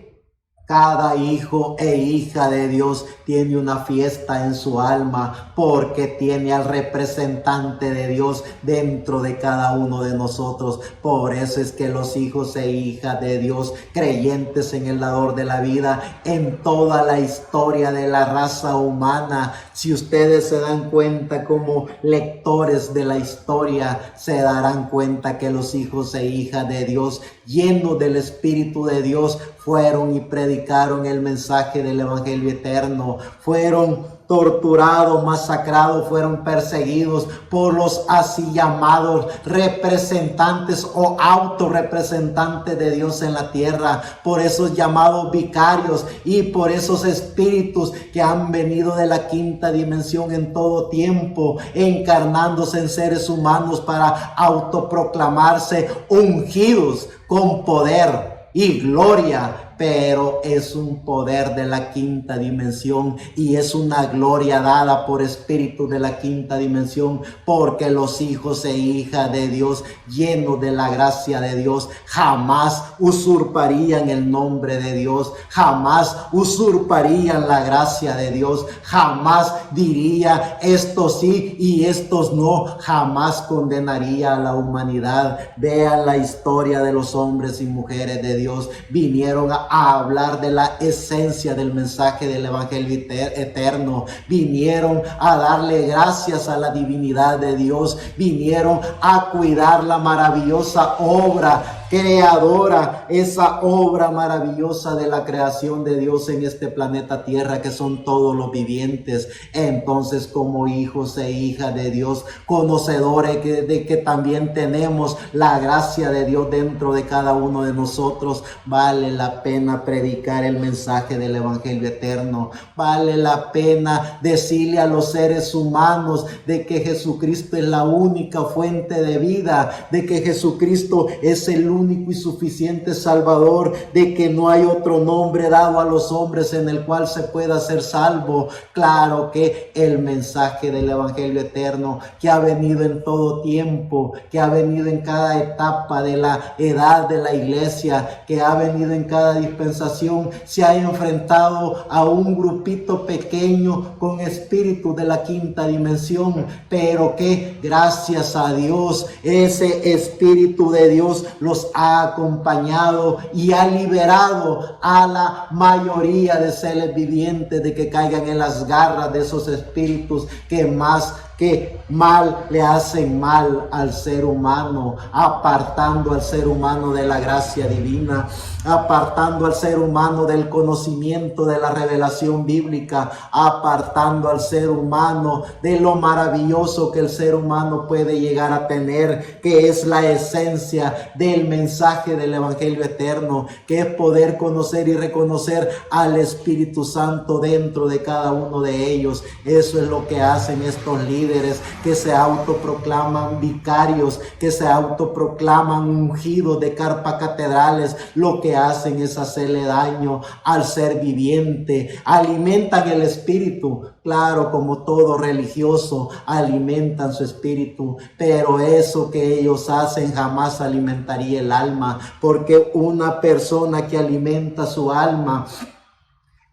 cada hijo e hija de Dios tiene una fiesta en su alma, porque tiene al representante de Dios dentro de cada uno de nosotros. Por eso es que los hijos e hijas de Dios, creyentes en el dador de la vida, en toda la historia de la raza humana, si ustedes se dan cuenta como lectores de la historia, se darán cuenta que los hijos e hijas de Dios, llenos del Espíritu de Dios, fueron y predicaron el mensaje del Evangelio eterno, fueron torturados, masacrados, fueron perseguidos por los así llamados representantes o autorrepresentantes de Dios en la tierra, por esos llamados vicarios y por esos espíritus que han venido de la quinta dimensión en todo tiempo, encarnándose en seres humanos para autoproclamarse ungidos con poder y gloria. Pero es un poder de la quinta dimensión y es una gloria dada por espíritu de la quinta dimensión, porque los hijos e hijas de Dios, llenos de la gracia de Dios, jamás usurparían el nombre de Dios, jamás usurparían la gracia de Dios, jamás diría estos sí y estos no, jamás condenaría a la humanidad. Vean la historia de los hombres y mujeres de Dios, vinieron a hablar de la esencia del mensaje del Evangelio eterno, vinieron a darle gracias a la divinidad de Dios, vinieron a cuidar la maravillosa obra creadora, esa obra maravillosa de la creación de Dios en este planeta Tierra, que son todos los vivientes. Entonces, como hijos e hijas de Dios, conocedores de que también tenemos la gracia de Dios dentro de cada uno de nosotros, vale la pena predicar el mensaje del Evangelio eterno, vale la pena decirle a los seres humanos de que Jesucristo es la única fuente de vida, de que Jesucristo es el único y suficiente Salvador, de que no hay otro nombre dado a los hombres en el cual se pueda ser salvo. Claro que el mensaje del Evangelio eterno, que ha venido en todo tiempo, que ha venido en cada etapa de la edad de la iglesia, que ha venido en cada dispensación, se ha enfrentado a un grupito pequeño con espíritu de la quinta dimensión, pero que gracias a Dios, ese espíritu de Dios los ha acompañado y ha liberado a la mayoría de seres vivientes de que caigan en las garras de esos espíritus que más que mal le hacen mal al ser humano, apartando al ser humano de la gracia divina, apartando al ser humano del conocimiento de la revelación bíblica, apartando al ser humano de lo maravilloso que el ser humano puede llegar a tener, que es la esencia del mensaje del Evangelio eterno, que es poder conocer y reconocer al Espíritu Santo dentro de cada uno de ellos. Eso es lo que hacen estos libros líderes que se autoproclaman vicarios, que se autoproclaman ungidos de carpa catedrales, lo que hacen es hacerle daño al ser viviente. Alimentan el espíritu, claro, como todo religioso, alimentan su espíritu, pero eso que ellos hacen jamás alimentaría el alma, porque una persona que alimenta su alma,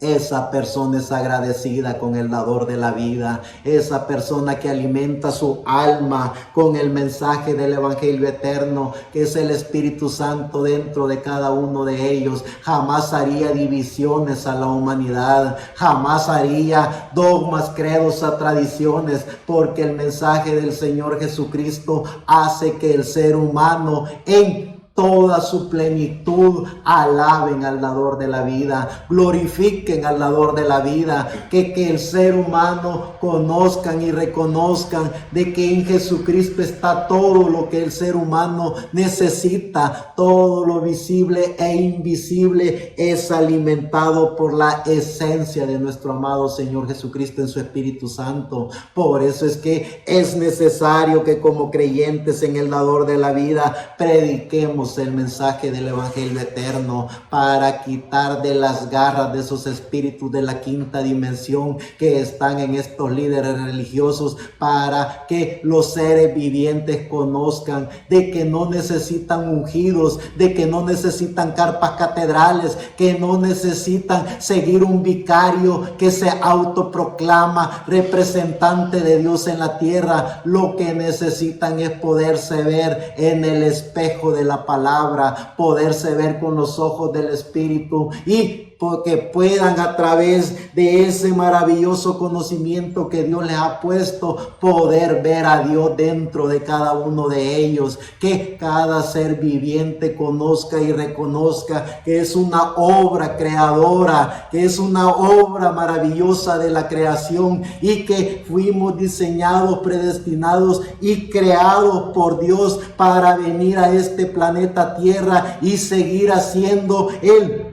esa persona es agradecida con el dador de la vida. Esa persona que alimenta su alma con el mensaje del evangelio eterno, que es el Espíritu Santo dentro de cada uno de ellos, jamás haría divisiones a la humanidad, jamás haría dogmas, credos a tradiciones, porque el mensaje del Señor Jesucristo hace que el ser humano en toda su plenitud alaben al dador de la vida, glorifiquen al dador de la vida, que el ser humano conozcan y reconozcan de que en Jesucristo está todo lo que el ser humano necesita. Todo lo visible e invisible es alimentado por la esencia de nuestro amado Señor Jesucristo en su Espíritu Santo. Por eso es que es necesario que como creyentes en el dador de la vida prediquemos el mensaje del evangelio eterno, para quitar de las garras de esos espíritus de la quinta dimensión que están en estos líderes religiosos, para que los seres vivientes conozcan de que no necesitan ungidos, de que no necesitan carpas catedrales, que no necesitan seguir un vicario que se autoproclama representante de Dios en la tierra. Lo que necesitan es poderse ver en el espejo de la palabra, poderse ver con los ojos del Espíritu, y que puedan a través de ese maravilloso conocimiento que Dios les ha puesto, poder ver a Dios dentro de cada uno de ellos, que cada ser viviente conozca y reconozca que es una obra creadora, que es una obra maravillosa de la creación, y que fuimos diseñados, predestinados y creados por Dios para venir a este planeta Tierra y seguir haciendo el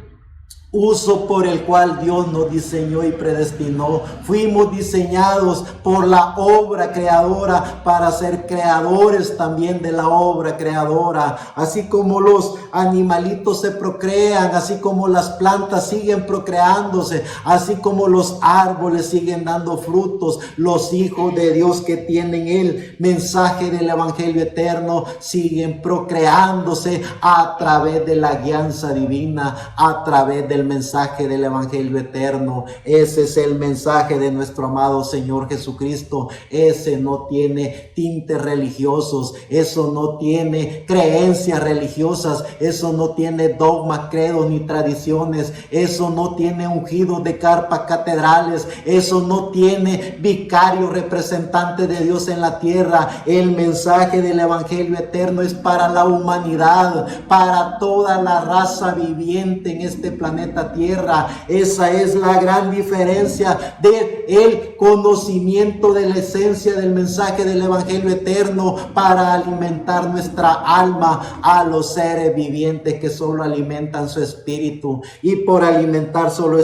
uso por el cual Dios nos diseñó y predestinó. Fuimos diseñados por la obra creadora para ser creadores también de la obra creadora. Así como los animalitos se procrean, así como las plantas siguen procreándose, así como los árboles siguen dando frutos, los hijos de Dios que tienen el mensaje del evangelio eterno siguen procreándose a través de la guianza divina, a través del mensaje del evangelio eterno. Ese es el mensaje de nuestro amado Señor Jesucristo. Ese no tiene tintes religiosos, eso no tiene creencias religiosas, eso no tiene dogmas, credos ni tradiciones, eso no tiene ungidos de carpas catedrales, eso no tiene vicario representante de Dios en la tierra. El mensaje del evangelio eterno es para la humanidad, para toda la raza viviente en este planeta Tierra. Esa es la gran diferencia de el conocimiento de la esencia del mensaje del evangelio eterno, para alimentar nuestra alma a los seres vivientes que solo alimentan su espíritu, y por alimentar solo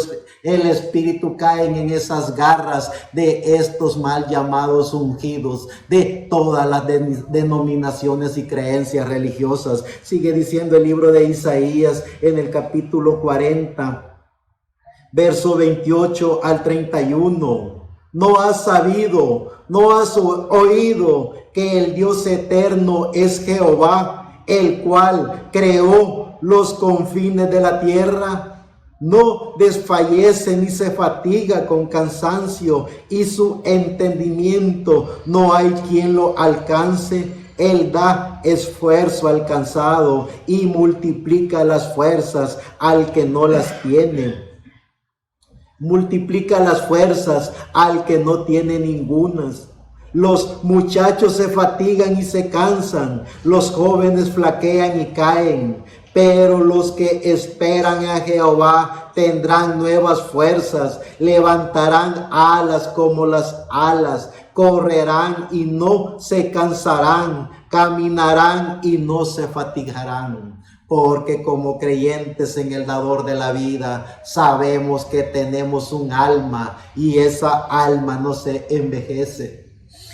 el espíritu caen en esas garras de estos mal llamados ungidos de todas las denominaciones y creencias religiosas. Sigue diciendo el libro de Isaías en el capítulo 40, verso 28 al 31. No has sabido, no has oído que el Dios eterno es Jehová, el cual creó los confines de la tierra. No desfallece ni se fatiga con cansancio, y su entendimiento no hay quien lo alcance. Él da esfuerzo al cansado y multiplica las fuerzas al que no las tiene. Multiplica las fuerzas al que no tiene ningunas. Los muchachos se fatigan y se cansan, los jóvenes flaquean y caen, pero los que esperan a Jehová tendrán nuevas fuerzas, levantarán alas como las alas, correrán y no se cansarán, caminarán y no se fatigarán. Porque como creyentes en el dador de la vida, sabemos que tenemos un alma, y esa alma no se envejece.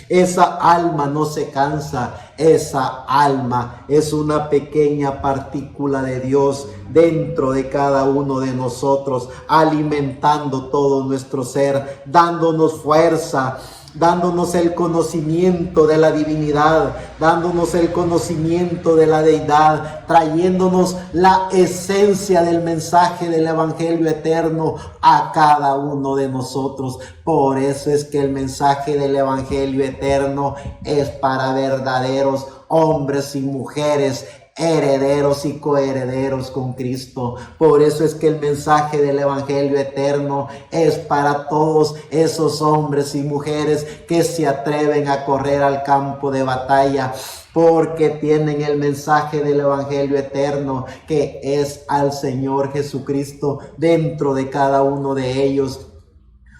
Esa alma no se cansa. Esa alma es una pequeña partícula de Dios dentro de cada uno de nosotros, alimentando todo nuestro ser, dándonos fuerza, dándonos el conocimiento de la divinidad, dándonos el conocimiento de la deidad, trayéndonos la esencia del mensaje del evangelio eterno a cada uno de nosotros. Por eso es que el mensaje del evangelio eterno es para verdaderos hombres y mujeres, herederos y coherederos con Cristo. Por eso es que el mensaje del evangelio eterno es para todos esos hombres y mujeres que se atreven a correr al campo de batalla, porque tienen el mensaje del evangelio eterno, que es al Señor Jesucristo dentro de cada uno de ellos,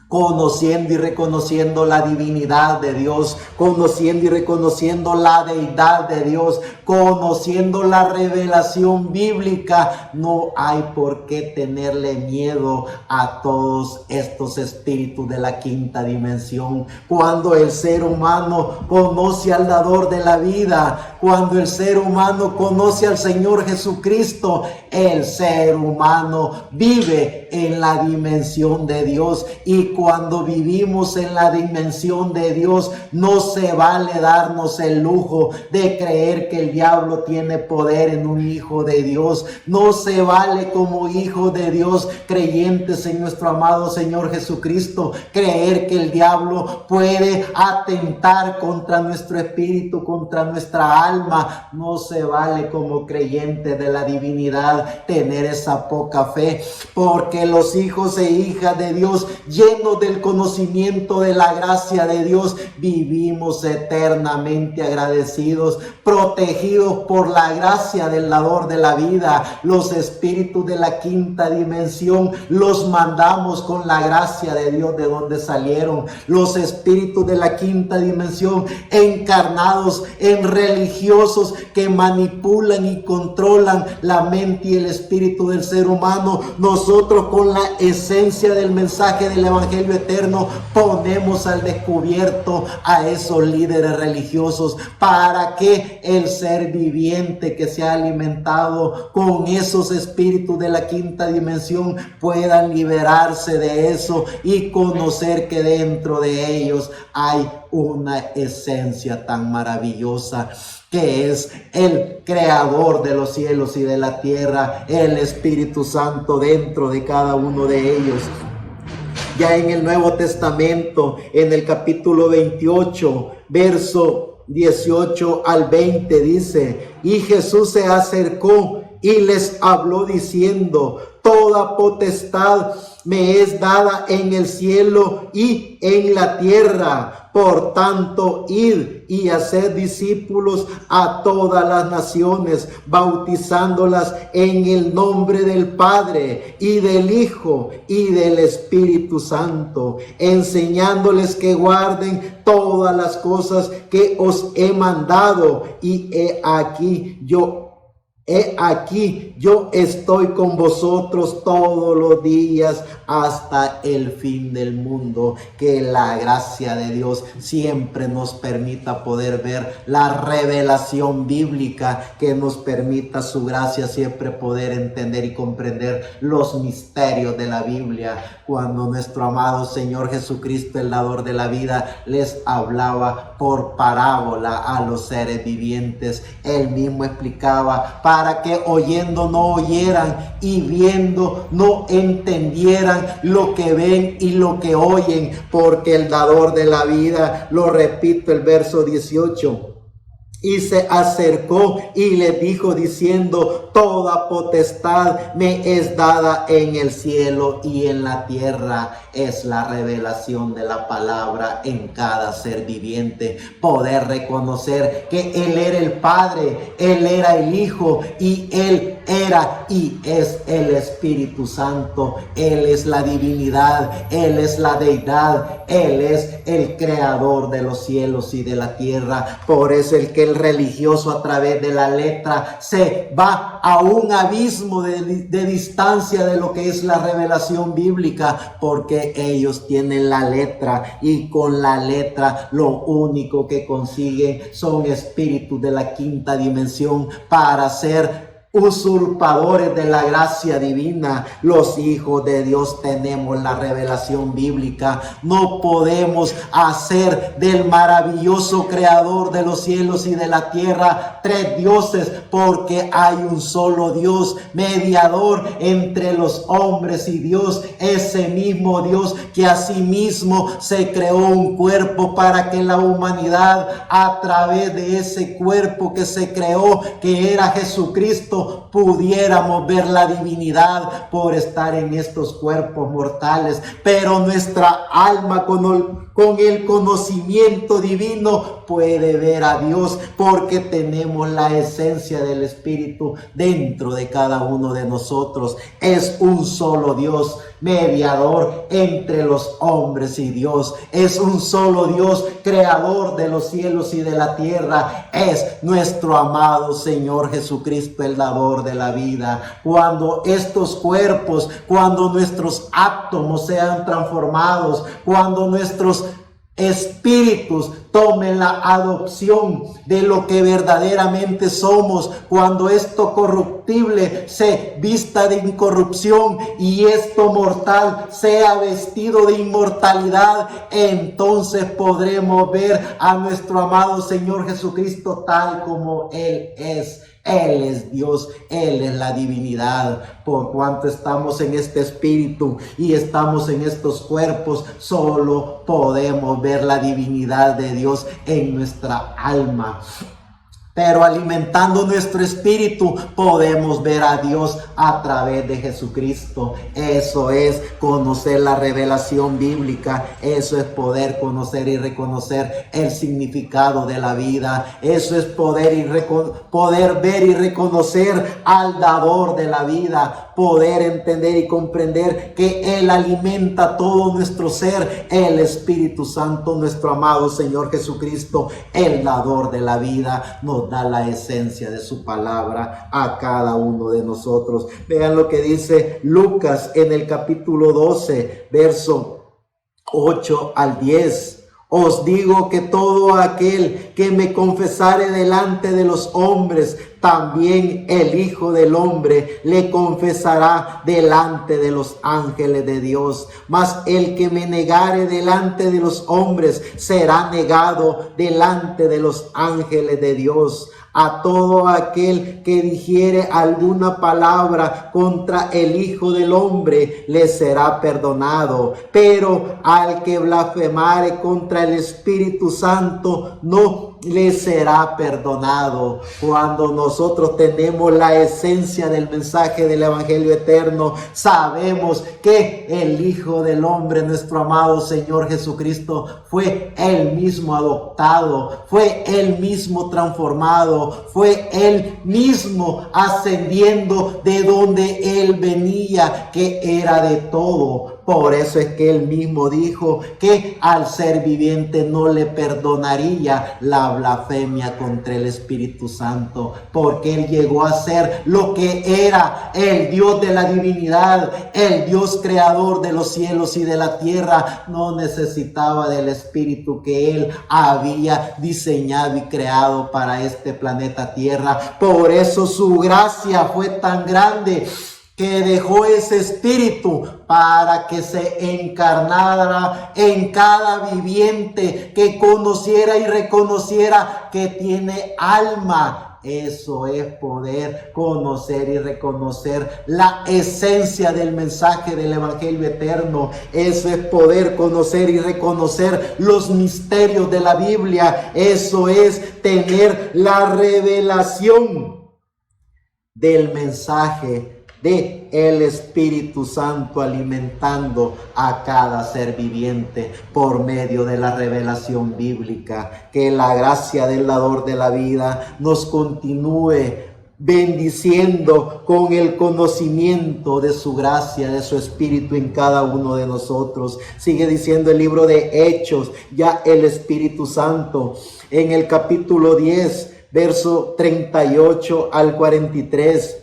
conociendo y reconociendo la divinidad de Dios, conociendo y reconociendo la deidad de Dios, conociendo la revelación bíblica. No hay por qué tenerle miedo a todos estos espíritus de la quinta dimensión. Cuando el ser humano conoce al dador de la vida, cuando el ser humano conoce al Señor Jesucristo, el ser humano vive en la dimensión de Dios. Y cuando vivimos en la dimensión de Dios, no se vale darnos el lujo de creer que el diablo tiene poder en un hijo de Dios. No se vale como hijo de Dios, creyentes en nuestro amado Señor Jesucristo, creer que el diablo puede atentar contra nuestro espíritu, contra nuestra alma. No se vale como creyentes de la divinidad tener esa poca fe, porque los hijos e hijas de Dios, llenos del conocimiento de la gracia de Dios, vivimos eternamente agradecidos, protegidos por la gracia del dador de la vida. Los espíritus de la quinta dimensión los mandamos con la gracia de Dios de donde salieron. Los espíritus de la quinta dimensión encarnados en religiosos que manipulan y controlan la mente y el espíritu del ser humano, nosotros con la esencia del mensaje del evangelio eterno ponemos al descubierto a esos líderes religiosos, para que el ser viviente que se ha alimentado con esos espíritus de la quinta dimensión puedan liberarse de eso y conocer que dentro de ellos hay una esencia tan maravillosa, que es el creador de los cielos y de la tierra, el Espíritu Santo dentro de cada uno de ellos. Ya en el Nuevo Testamento, en el capítulo 28, verso 18 al 20, dice: y Jesús se acercó y les habló diciendo: toda potestad me es dada en el cielo y en la tierra. Por tanto, id y haced discípulos a todas las naciones, bautizándolas en el nombre del Padre y del Hijo y del Espíritu Santo, enseñándoles que guarden todas las cosas que os he mandado. Y he aquí yo estoy con vosotros todos los días hasta el fin del mundo. Que la gracia de Dios siempre nos permita poder ver la revelación bíblica, que nos permita su gracia siempre poder entender y comprender los misterios de la Biblia. Cuando nuestro amado Señor Jesucristo, el dador de la vida, les hablaba por parábola a los seres vivientes, Él mismo explicaba para que oyendo no oyeran y viendo no entendieran lo que ven y lo que oyen, porque el dador de la vida, lo repito, el verso 18, y se acercó y le dijo diciendo: toda potestad me es dada en el cielo y en la tierra. Es la revelación de la palabra en cada ser viviente. Poder reconocer que Él era el Padre, Él era el Hijo y Él era y es el Espíritu Santo. Él es la divinidad, Él es la deidad, Él es el creador de los cielos y de la tierra. Por eso el religioso a través de la letra se va a un abismo de distancia de lo que es la revelación bíblica, porque ellos tienen la letra y con la letra lo único que consiguen son espíritus de la quinta dimensión para ser usurpadores de la gracia divina. Los hijos de Dios tenemos la revelación bíblica. No podemos hacer del maravilloso creador de los cielos y de la tierra tres dioses, porque hay un solo Dios, mediador entre los hombres y Dios, ese mismo Dios que asimismo se creó un cuerpo para que la humanidad, a través de ese cuerpo que se creó, que era Jesucristo, pudiéramos ver la divinidad por estar en estos cuerpos mortales. Pero nuestra alma con el conocimiento divino puede ver a Dios, porque tenemos la esencia del Espíritu dentro de cada uno de nosotros. Es un solo Dios, mediador entre los hombres y Dios. Es un solo Dios, creador de los cielos y de la tierra. Es nuestro amado Señor Jesucristo, el dador de la vida. Cuando estos cuerpos, cuando nuestros átomos sean transformados, cuando nuestros espíritus tomen la adopción de lo que verdaderamente somos, cuando esto corruptible se vista de incorrupción y esto mortal sea vestido de inmortalidad, entonces podremos ver a nuestro amado Señor Jesucristo tal como Él es. Él es Dios, Él es la divinidad. Por cuanto estamos en este espíritu y estamos en estos cuerpos, solo podemos ver la divinidad de Dios en nuestra alma. Pero alimentando nuestro espíritu podemos ver a Dios a través de Jesucristo. Eso es conocer la revelación bíblica. Eso es poder conocer y reconocer el significado de la vida. Eso es poder ver y reconocer al dador de la vida. Poder entender y comprender que Él alimenta todo nuestro ser. El Espíritu Santo, nuestro amado Señor Jesucristo, el dador de la vida, nos da la esencia de su palabra a cada uno de nosotros. Vean lo que dice Lucas en el capítulo 12, verso 8 al 10. Os digo que todo aquel que me confesare delante de los hombres, también el Hijo del Hombre le confesará delante de los ángeles de Dios. Mas el que me negare delante de los hombres será negado delante de los ángeles de Dios. A todo aquel que dijere alguna palabra contra el Hijo del Hombre le será perdonado, pero al que blasfemare contra el Espíritu Santo no le será perdonado. Cuando nosotros tenemos la esencia del mensaje del Evangelio eterno, sabemos que el Hijo del Hombre, nuestro amado Señor Jesucristo, fue Él mismo adoptado, fue Él mismo transformado, fue Él mismo ascendiendo de donde Él venía, que era de todo. Por eso es que Él mismo dijo que al ser viviente no le perdonaría la blasfemia contra el Espíritu Santo, porque Él llegó a ser lo que era el Dios de la divinidad, el Dios creador de los cielos y de la tierra. No necesitaba del Espíritu que Él había diseñado y creado para este planeta Tierra. Por eso su gracia fue tan grande que dejó ese espíritu para que se encarnara en cada viviente que conociera y reconociera que tiene alma. Eso es poder conocer y reconocer la esencia del mensaje del Evangelio eterno. Eso es poder conocer y reconocer los misterios de la Biblia. Eso es tener la revelación del mensaje de el Espíritu Santo alimentando a cada ser viviente por medio de la revelación bíblica. Que la gracia del dador de la vida nos continúe bendiciendo con el conocimiento de su gracia, de su Espíritu en cada uno de nosotros. Sigue diciendo el libro de Hechos, ya el Espíritu Santo, en el capítulo 10, verso 38 al 43.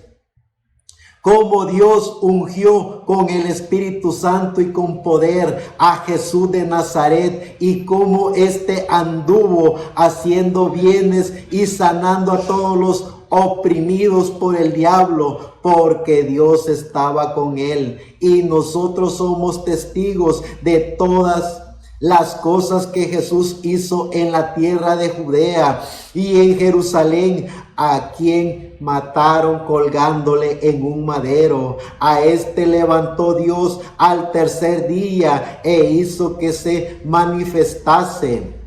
Cómo Dios ungió con el Espíritu Santo y con poder a Jesús de Nazaret, y cómo éste anduvo haciendo bienes y sanando a todos los oprimidos por el diablo, porque Dios estaba con él. Y nosotros somos testigos de todas las cosas que Jesús hizo en la tierra de Judea y en Jerusalén, a quien mataron colgándole en un madero. A este levantó Dios al tercer día e hizo que se manifestase,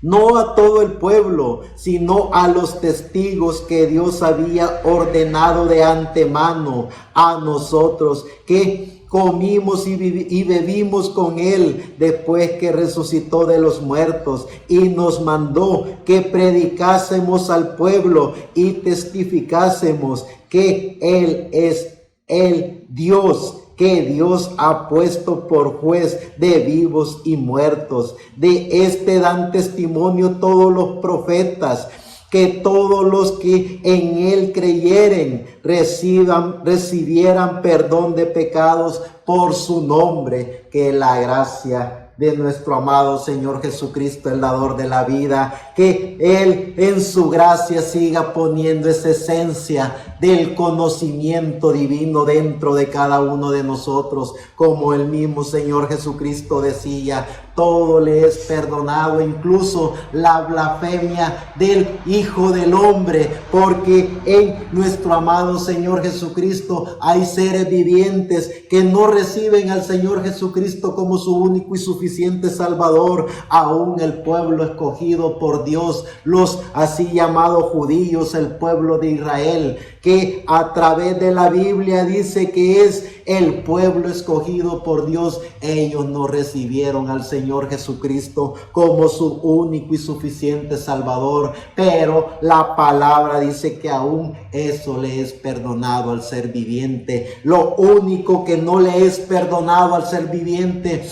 no a todo el pueblo, sino a los testigos que Dios había ordenado de antemano, a nosotros que comimos y bebimos con él después que resucitó de los muertos, y nos mandó que predicásemos al pueblo y testificásemos que él es el Dios que Dios ha puesto por juez de vivos y muertos. De este dan testimonio todos los profetas, que todos los que en él creyeren recibieran perdón de pecados por su nombre. Que la gracia de nuestro amado Señor Jesucristo, el dador de la vida, que Él en su gracia siga poniendo esa esencia del conocimiento divino dentro de cada uno de nosotros. Como el mismo Señor Jesucristo decía, todo le es perdonado, incluso la blasfemia del Hijo del Hombre, porque en nuestro amado Señor Jesucristo hay seres vivientes que no reciben al Señor Jesucristo como su único y suficiente Salvador. Aún el pueblo escogido por Dios, los así llamados judíos, el pueblo de Israel, que a través de la Biblia dice que es el pueblo escogido por Dios, ellos no recibieron al Señor Jesucristo como su único y suficiente Salvador, pero la palabra dice que aún eso le es perdonado al ser viviente. Lo único que no le es perdonado al ser viviente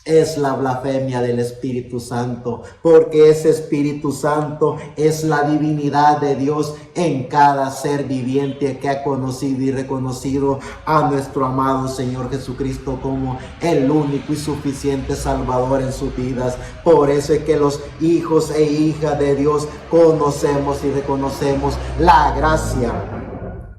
es la blasfemia del Espíritu Santo, porque ese Espíritu Santo es la divinidad de Dios en cada ser viviente que ha conocido y reconocido a nuestro amado Señor Jesucristo como el único y suficiente Salvador en sus vidas. Por eso es que los hijos e hijas de Dios conocemos y reconocemos la gracia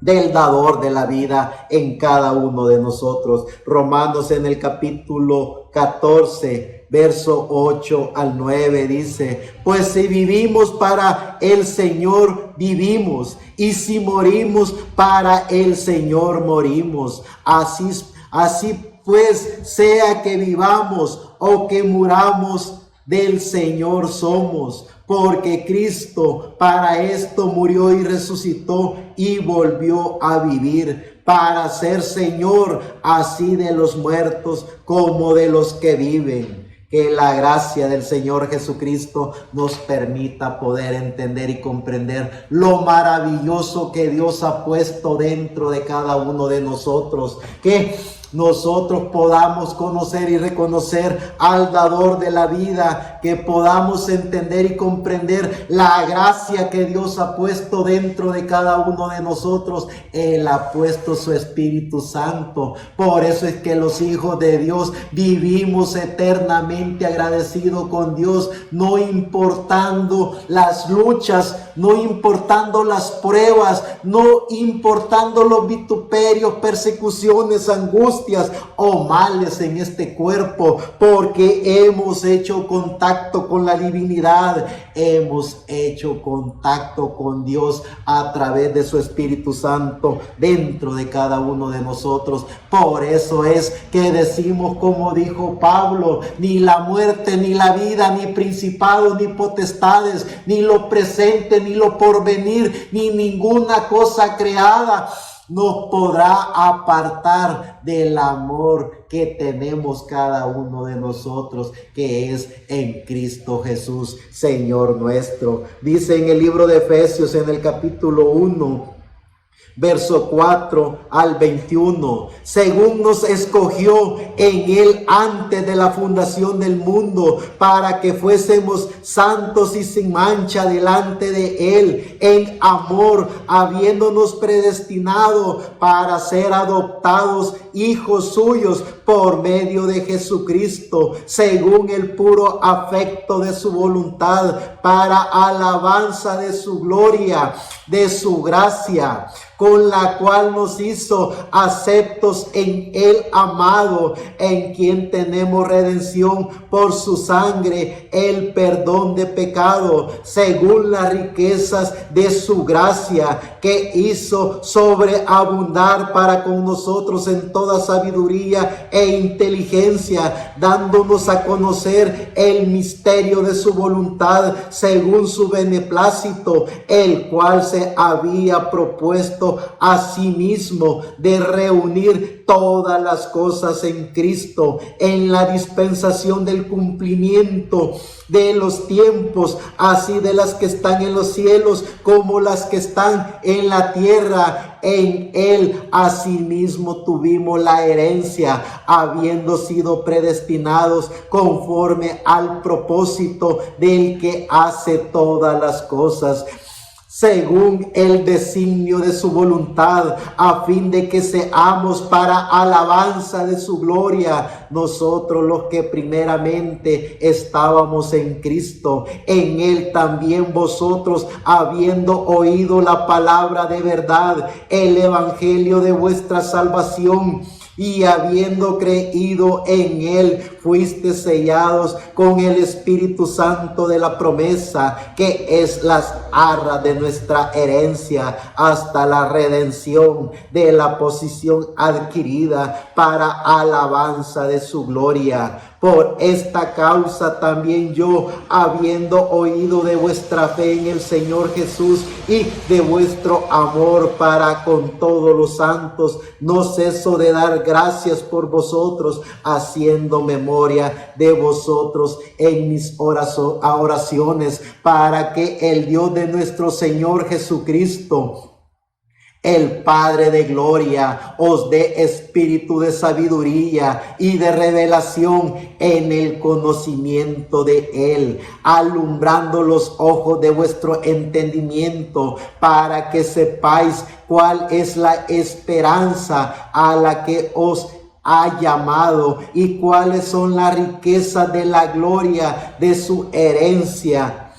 del dador de la vida en cada uno de nosotros. Romanos en el capítulo 14, verso 8 al 9 dice: pues si vivimos para el Señor, vivimos, y si morimos para el Señor, morimos. Así pues, sea que vivamos o que muramos, del Señor somos. Porque Cristo para esto murió y resucitó y volvió a vivir, para ser Señor así de los muertos como de los que viven. Que la gracia del Señor Jesucristo nos permita poder entender y comprender lo maravilloso que Dios ha puesto dentro de cada uno de nosotros. Que nosotros podamos conocer y reconocer al dador de la vida, que podamos entender y comprender la gracia que Dios ha puesto dentro de cada uno de nosotros. Él ha puesto su Espíritu Santo. Por eso es que los hijos de Dios vivimos eternamente agradecidos con Dios, no importando las luchas, no importando las pruebas, no importando los vituperios, persecuciones, angustias o males en este cuerpo, porque hemos hecho contacto con la divinidad, hemos hecho contacto con Dios a través de su Espíritu Santo dentro de cada uno de nosotros. Por eso es que decimos, como dijo Pablo: ni la muerte, ni la vida, ni principados, ni potestades, ni lo presente, ni lo porvenir, ni ninguna cosa creada nos podrá apartar del amor que tenemos cada uno de nosotros, que es en Cristo Jesús, Señor nuestro. Dice en el libro de Efesios, en el capítulo 1, Verso 4 al 21. Según nos escogió en Él antes de la fundación del mundo, para que fuésemos santos y sin mancha delante de Él, en amor, habiéndonos predestinado para ser adoptados hijos suyos por medio de Jesucristo, según el puro afecto de su voluntad, para alabanza de su gloria, de su gracia, con la cual nos hizo aceptos en el amado, en quien tenemos redención por su sangre, el perdón de pecado, según las riquezas de su gracia, que hizo sobreabundar para con nosotros en toda sabiduría e inteligencia, dándonos a conocer el misterio de su voluntad, según su beneplácito, el cual se había propuesto a sí mismo de reunir todas las cosas en Cristo, en la dispensación del cumplimiento de los tiempos, así de las que están en los cielos como las que están en la tierra. En Él asimismo tuvimos la herencia, habiendo sido predestinados conforme al propósito del que hace todas las cosas, según el designio de su voluntad, a fin de que seamos para alabanza de su gloria, nosotros los que primeramente estábamos en Cristo, en Él también vosotros, habiendo oído la palabra de verdad, el evangelio de vuestra salvación, y habiendo creído en Él, fuiste sellados con el Espíritu Santo de la promesa, que es las arras de nuestra herencia, hasta la redención de la posesión adquirida para alabanza de su gloria. Por esta causa también yo, habiendo oído de vuestra fe en el Señor Jesús y de vuestro amor para con todos los santos, no ceso de dar gracias por vosotros, haciendo memoria de vosotros en mis oraciones, para que el Dios de nuestro Señor Jesucristo, el Padre de gloria, os dé espíritu de sabiduría y de revelación en el conocimiento de Él, alumbrando los ojos de vuestro entendimiento, para que sepáis cuál es la esperanza a la que os ha llamado y cuáles son las riquezas de la gloria de su herencia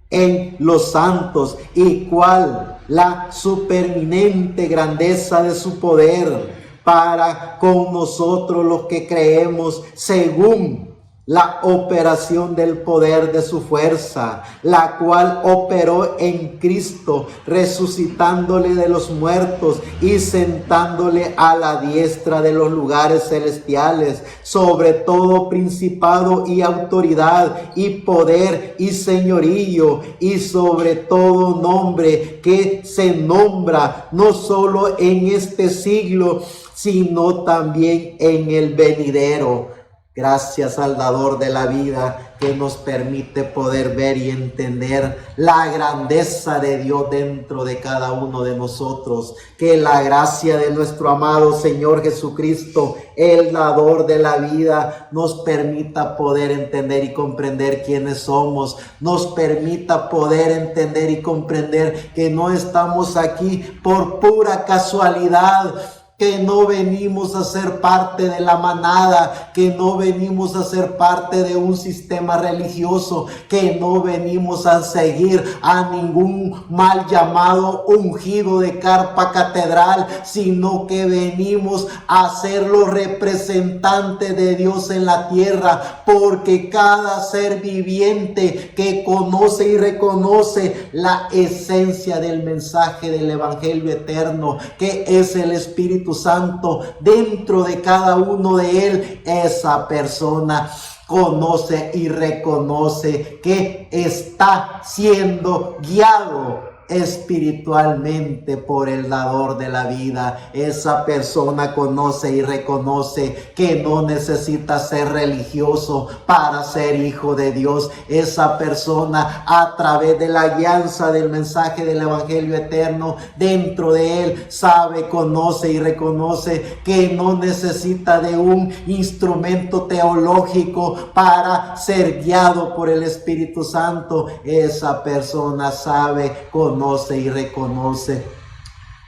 en los santos, y cuál la supereminente grandeza de su poder para con nosotros los que creemos, según la operación del poder de su fuerza, la cual operó en Cristo, resucitándole de los muertos y sentándole a la diestra de los lugares celestiales, sobre todo principado y autoridad y poder y señorío, y sobre todo nombre que se nombra no solo en este siglo, sino también en el venidero. Gracias al dador de la vida, que nos permite poder ver y entender la grandeza de Dios dentro de cada uno de nosotros. Que la gracia de nuestro amado Señor Jesucristo, el dador de la vida, nos permita poder entender y comprender quiénes somos. Nos permita poder entender y comprender que no estamos aquí por pura casualidad, que no venimos a ser parte de la manada, que no venimos a ser parte de un sistema religioso, que no venimos a seguir a ningún mal llamado ungido de carpa catedral, sino que venimos a ser los representantes de Dios en la tierra, porque cada ser viviente que conoce y reconoce la esencia del mensaje del Evangelio eterno, que es el Espíritu Santo dentro de cada uno de él, esa persona conoce y reconoce que está siendo guiado espiritualmente por el dador de la vida. Esa persona conoce y reconoce que no necesita ser religioso para ser hijo de Dios. Esa persona, a través de la guianza del mensaje del evangelio eterno dentro de él, sabe, conoce y reconoce que no necesita de un instrumento teológico para ser guiado por el Espíritu Santo. Esa persona sabe, conoce y reconoce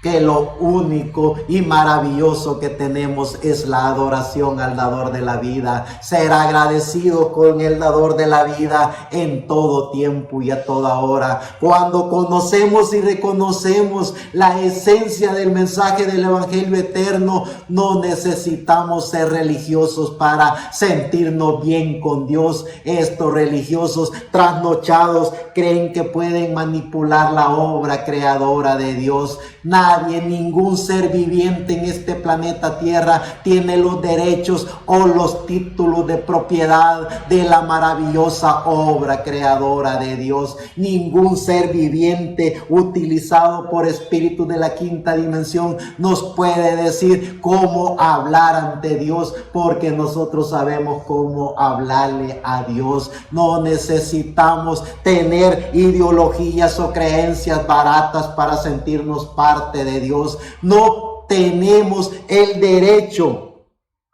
que lo único y maravilloso que tenemos es la adoración al dador de la vida. Ser agradecido con el dador de la vida en todo tiempo y a toda hora. Cuando conocemos y reconocemos la esencia del mensaje del evangelio eterno, no necesitamos ser religiosos para sentirnos bien con Dios. Estos religiosos trasnochados creen que pueden manipular la obra creadora de Dios. Nadie, ningún ser viviente en este planeta Tierra tiene los derechos o los títulos de propiedad de la maravillosa obra creadora de Dios. Ningún ser viviente utilizado por espíritus de la quinta dimensión nos puede decir cómo hablar ante Dios, porque nosotros sabemos cómo hablarle a Dios. No necesitamos tener ideologías o creencias baratas para sentirnos parte de Dios. No tenemos el derecho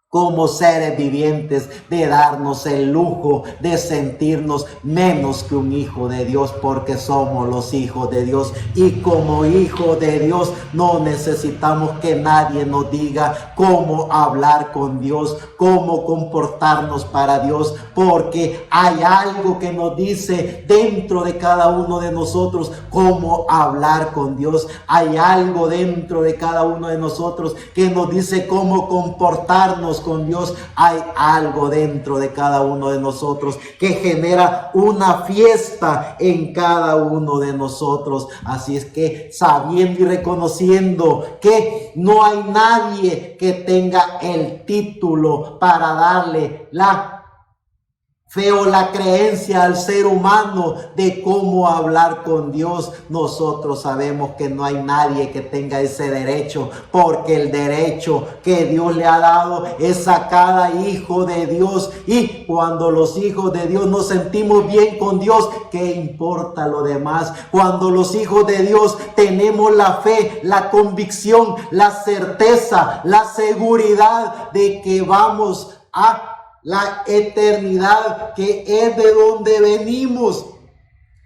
como seres vivientes de darnos el lujo de sentirnos menos que un hijo de Dios, porque somos los hijos de Dios, y como hijos de Dios no necesitamos que nadie nos diga cómo hablar con Dios, cómo comportarnos para Dios, porque hay algo que nos dice dentro de cada uno de nosotros cómo hablar con Dios. Hay algo dentro de cada uno de nosotros que nos dice cómo comportarnos con Dios. Hay algo dentro de cada uno de nosotros que genera una fiesta en cada uno de nosotros. Así es que, sabiendo y reconociendo que no hay nadie que tenga el título para darle la fe o la creencia al ser humano de cómo hablar con Dios, nosotros sabemos que no hay nadie que tenga ese derecho, porque el derecho que Dios le ha dado es a cada hijo de Dios. Y cuando los hijos de Dios nos sentimos bien con Dios, ¿qué importa lo demás? Cuando los hijos de Dios tenemos la fe, la convicción, la certeza, la seguridad de que vamos a la eternidad, que es de donde venimos,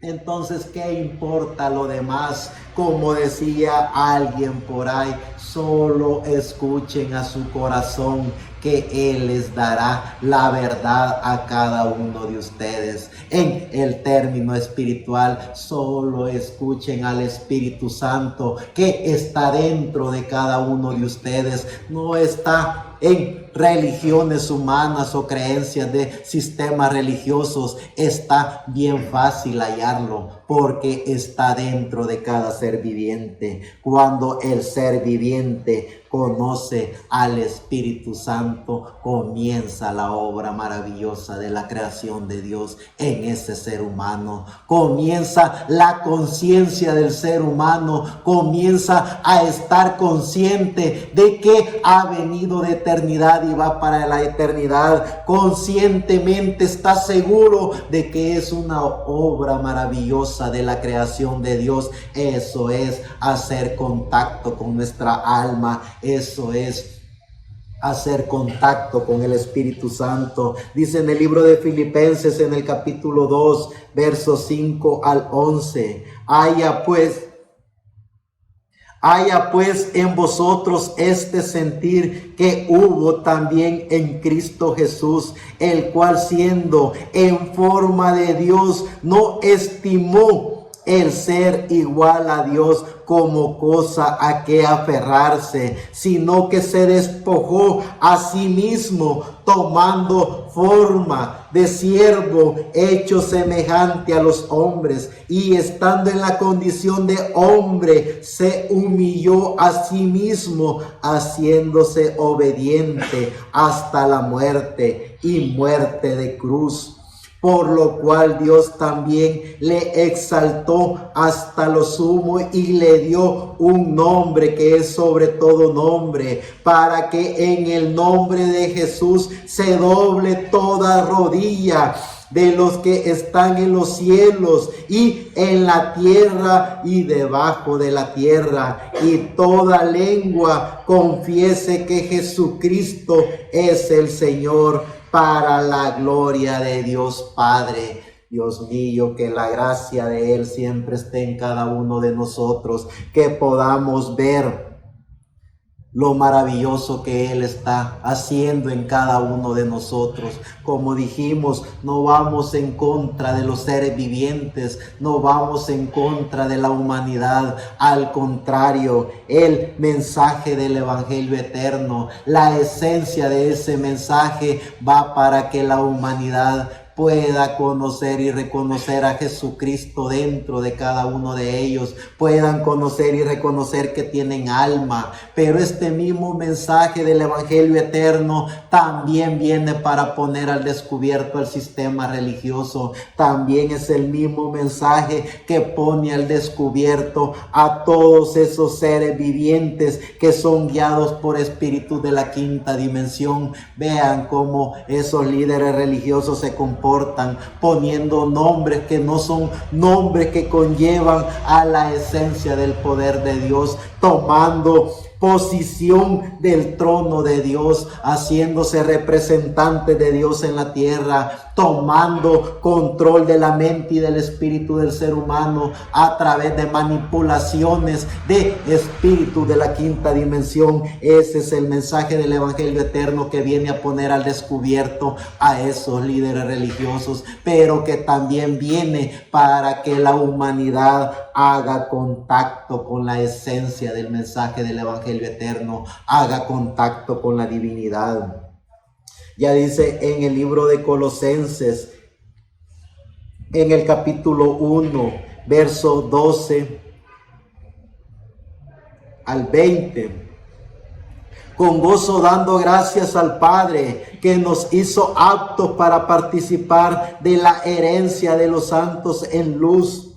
entonces, ¿qué importa lo demás? Como decía alguien por ahí, solo escuchen a su corazón, que Él les dará la verdad a cada uno de ustedes. En el término espiritual, solo escuchen al Espíritu Santo que está dentro de cada uno de ustedes. No está en religiones humanas o creencias de sistemas religiosos. Está bien fácil hallarlo, porque está dentro de cada ser viviente. Cuando el ser viviente conoce al Espíritu Santo, comienza la obra maravillosa de la creación de Dios en ese ser humano. Comienza la conciencia del ser humano, comienza a estar consciente de que ha venido de eternidad y va para la eternidad. Conscientemente está seguro de que es una obra maravillosa de la creación de Dios. Eso es hacer contacto con nuestra alma. Eso es hacer contacto con el Espíritu Santo. Dice en el libro de Filipenses, en el capítulo 2, versos 5 al 11. Haya pues en vosotros este sentir que hubo también en Cristo Jesús, el cual, siendo en forma de Dios, no estimó el ser igual a Dios como cosa a que aferrarse, sino que se despojó a sí mismo, tomando forma de siervo, hecho semejante a los hombres, y estando en la condición de hombre, se humilló a sí mismo, haciéndose obediente hasta la muerte, y muerte de cruz. por lo cual Dios también le exaltó hasta lo sumo y le dio un nombre que es sobre todo nombre, para que en el nombre de Jesús se doble toda rodilla de los que están en los cielos y en la tierra y debajo de la tierra, y toda lengua confiese que Jesucristo es el Señor, para la gloria de Dios Padre. Dios mío, que la gracia de Él siempre esté en cada uno de nosotros, que podamos ver lo maravilloso que Él está haciendo en cada uno de nosotros. Como dijimos, no vamos en contra de los seres vivientes, no vamos en contra de la humanidad. Al contrario, el mensaje del Evangelio eterno, la esencia de ese mensaje va para que la humanidad pueda conocer y reconocer a Jesucristo dentro de cada uno de ellos, puedan conocer y reconocer que tienen alma. Pero este mismo mensaje del Evangelio eterno también viene para poner al descubierto el sistema religioso. También es el mismo mensaje que pone al descubierto a todos esos seres vivientes que son guiados por espíritus de la quinta dimensión. Vean cómo esos líderes religiosos se comportan, poniendo nombres que no son nombres que conllevan a la esencia del poder de Dios, tomando posición del trono de Dios, haciéndose representante de Dios en la tierra, tomando control de la mente y del espíritu del ser humano a través de manipulaciones de espíritu de la quinta dimensión. Ese es el mensaje del Evangelio eterno que viene a poner al descubierto a esos líderes religiosos, pero que también viene para que la humanidad haga contacto con la esencia del mensaje del Evangelio eterno, haga contacto con la divinidad. Ya dice en el libro de Colosenses, en el capítulo 1, verso 12 al 20. Con gozo dando gracias al Padre que nos hizo aptos para participar de la herencia de los santos en luz,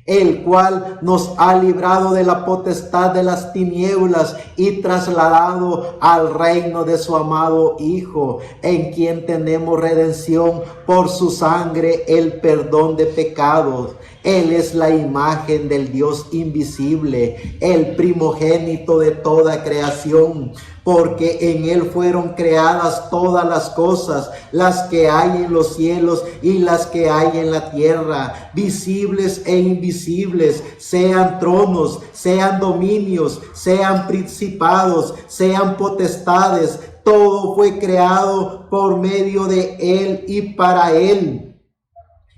el cual nos ha librado de la potestad de las tinieblas y trasladado al reino de su amado Hijo, en quien tenemos redención por su sangre, el perdón de pecados. Él es la imagen del Dios invisible, el primogénito de toda creación, porque en Él fueron creadas todas las cosas, las que hay en los cielos y las que hay en la tierra, visibles e invisibles, sean tronos, sean dominios, sean principados, sean potestades. Todo fue creado por medio de Él y para Él.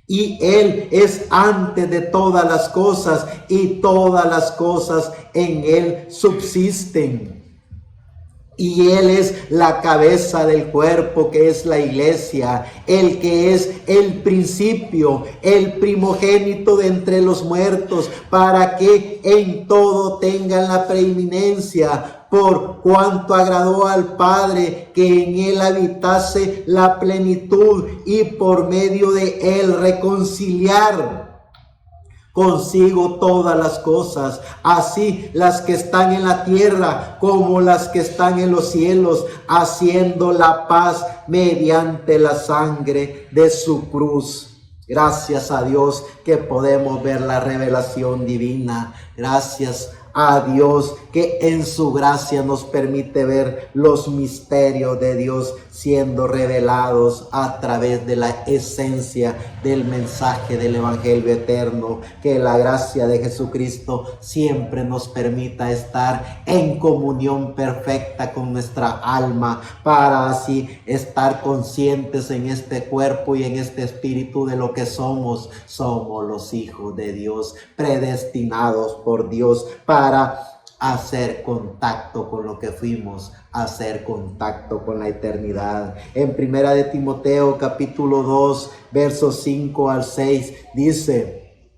Y Él es antes de todas las cosas, y todas las cosas en Él subsisten. Y Él es la cabeza del cuerpo, que es la iglesia, el que es el principio, el primogénito de entre los muertos, para que en todo tengan la preeminencia, por cuanto agradó al Padre que en Él habitase la plenitud, y por medio de Él reconciliar consigo todas las cosas, así las que están en la tierra como las que están en los cielos, haciendo la paz mediante la sangre de su cruz. Gracias a Dios que podemos ver la revelación divina. Gracias a Dios que en su gracia nos permite ver los misterios de Dios siendo revelados a través de la esencia del mensaje del Evangelio eterno. Que la gracia de Jesucristo siempre nos permita estar en comunión perfecta con nuestra alma, para así estar conscientes en este cuerpo y en este espíritu de lo que somos. Somos los hijos de Dios, predestinados por Dios para hacer contacto con lo que fuimos, hacer contacto con la eternidad. En Primera de Timoteo capítulo 2 versos 5 al 6 dice: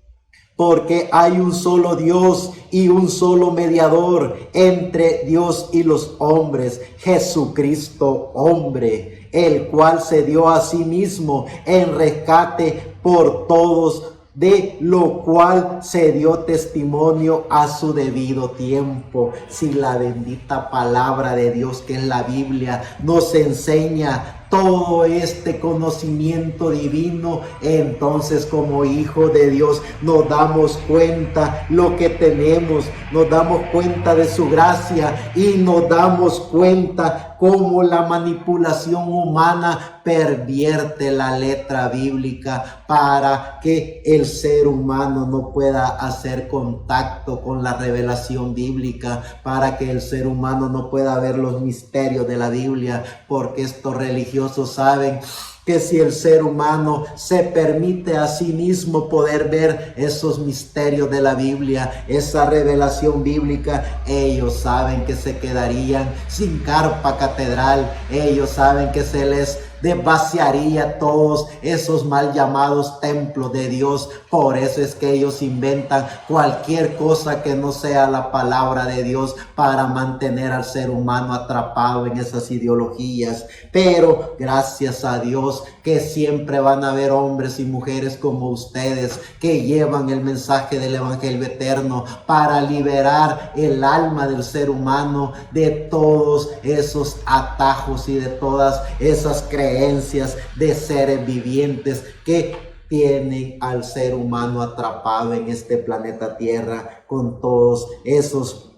porque hay un solo Dios y un solo mediador entre Dios y los hombres, Jesucristo hombre, el cual se dio a sí mismo en rescate por todos, de lo cual se dio testimonio a su debido tiempo. Si la bendita palabra de Dios, que es la Biblia, nos enseña todo este conocimiento divino, entonces como hijos de Dios nos damos cuenta lo que tenemos, nos damos cuenta de su gracia y nos damos cuenta cómo la manipulación humana pervierte la letra bíblica para que el ser humano no pueda hacer contacto con la revelación bíblica, para que el ser humano no pueda ver los misterios de la Biblia, porque estos religiosos saben que si el ser humano se permite a sí mismo poder ver esos misterios de la Biblia, esa revelación bíblica, ellos saben que se quedarían sin carpa catedral, ellos saben que se les vaciaría todos esos mal llamados templos de Dios. Por eso es que ellos inventan cualquier cosa que no sea la palabra de Dios para mantener al ser humano atrapado en esas ideologías. Pero gracias a Dios que siempre van a haber hombres y mujeres como ustedes que llevan el mensaje del evangelio eterno para liberar el alma del ser humano de todos esos atajos y de todas esas creencias de seres vivientes que tienen al ser humano atrapado en este planeta Tierra con todos esos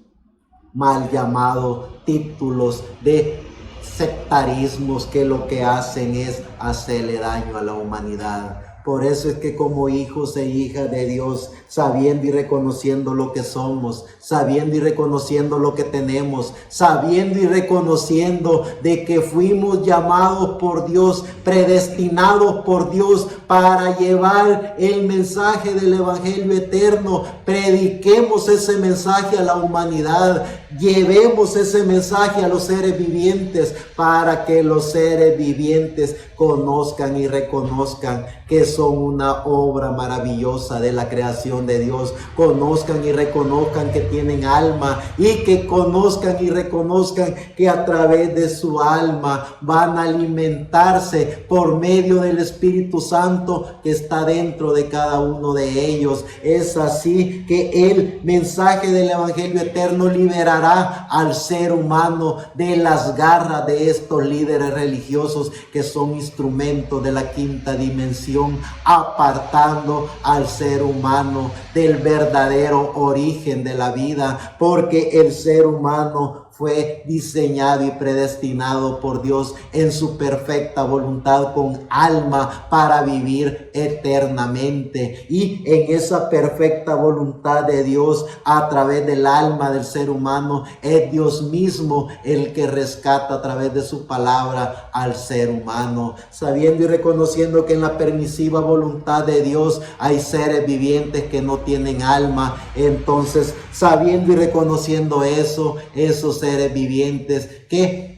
mal llamados títulos de sectarismos que lo que hacen es hacerle daño a la humanidad. Por eso es que como hijos e hijas de Dios, sabiendo y reconociendo lo que somos, sabiendo y reconociendo lo que tenemos, sabiendo y reconociendo de que fuimos llamados por Dios, predestinados por Dios para llevar el mensaje del evangelio eterno, prediquemos ese mensaje a la humanidad, llevemos ese mensaje a los seres vivientes para que los seres vivientes conozcan y reconozcan que son una obra maravillosa de la creación de Dios, conozcan y reconozcan que tienen alma y que conozcan y reconozcan que a través de su alma van a alimentarse por medio del Espíritu Santo que está dentro de cada uno de ellos. Es así que el mensaje del evangelio eterno liberará al ser humano de las garras de estos líderes religiosos que son instrumentos de la quinta dimensión, apartando al ser humano del verdadero origen de la vida, porque el ser humano fue diseñado y predestinado por Dios en su perfecta voluntad con alma para vivir eternamente. Y en esa perfecta voluntad de Dios, a través del alma del ser humano, es Dios mismo el que rescata a través de su palabra al ser humano, sabiendo y reconociendo que en la permisiva voluntad de Dios hay seres vivientes que no tienen alma. Entonces, sabiendo y reconociendo eso, esos seres vivientes que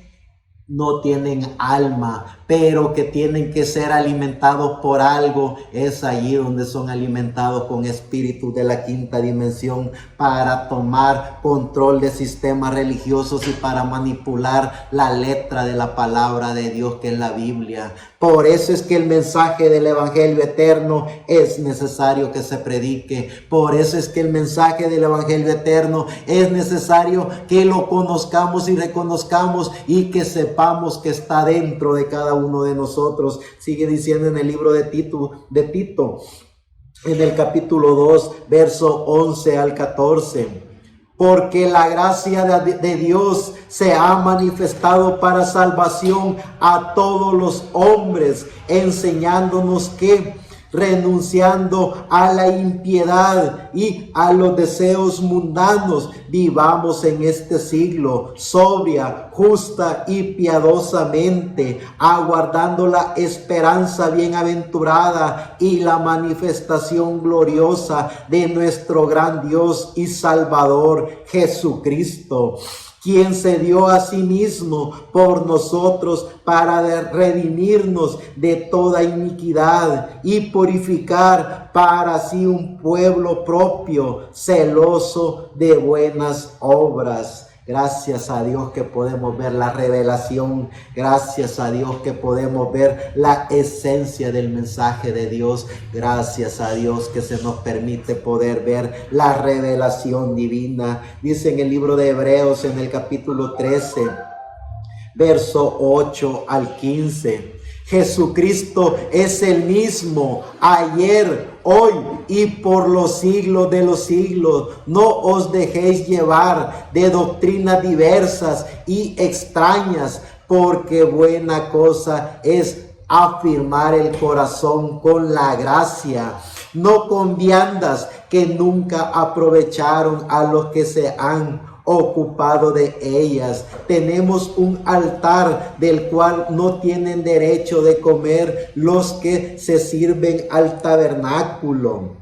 no tienen alma, pero que tienen que ser alimentados por algo, es allí donde son alimentados con espíritus de la quinta dimensión para tomar control de sistemas religiosos y para manipular la letra de la palabra de Dios, que es la Biblia. Por eso es que el mensaje del evangelio eterno es necesario que se predique. Por eso es que el mensaje del evangelio eterno es necesario que lo conozcamos y reconozcamos y que sepamos que está dentro de cada uno de nosotros. Sigue diciendo en el libro de Tito, en el capítulo 2, verso 11 al 14. Porque la gracia de Dios se ha manifestado para salvación a todos los hombres, enseñándonos que, renunciando a la impiedad y a los deseos mundanos, vivamos en este siglo sobria, justa y piadosamente, aguardando la esperanza bienaventurada y la manifestación gloriosa de nuestro gran Dios y Salvador Jesucristo, quien se dio a sí mismo por nosotros para redimirnos de toda iniquidad y purificar para sí un pueblo propio, celoso de buenas obras. Gracias a Dios que podemos ver la revelación. Gracias a Dios que podemos ver la esencia del mensaje de Dios. Gracias a Dios que se nos permite poder ver la revelación divina. Dice en el libro de Hebreos, en el capítulo 13, verso 8 al 15. Jesucristo es el mismo ayer, hoy y por los siglos de los siglos. No os dejéis llevar de doctrinas diversas y extrañas, porque buena cosa es afirmar el corazón con la gracia, no con viandas que nunca aprovecharon a los que se han ocupado de ellas. Tenemos un altar del cual no tienen derecho de comer los que se sirven al tabernáculo,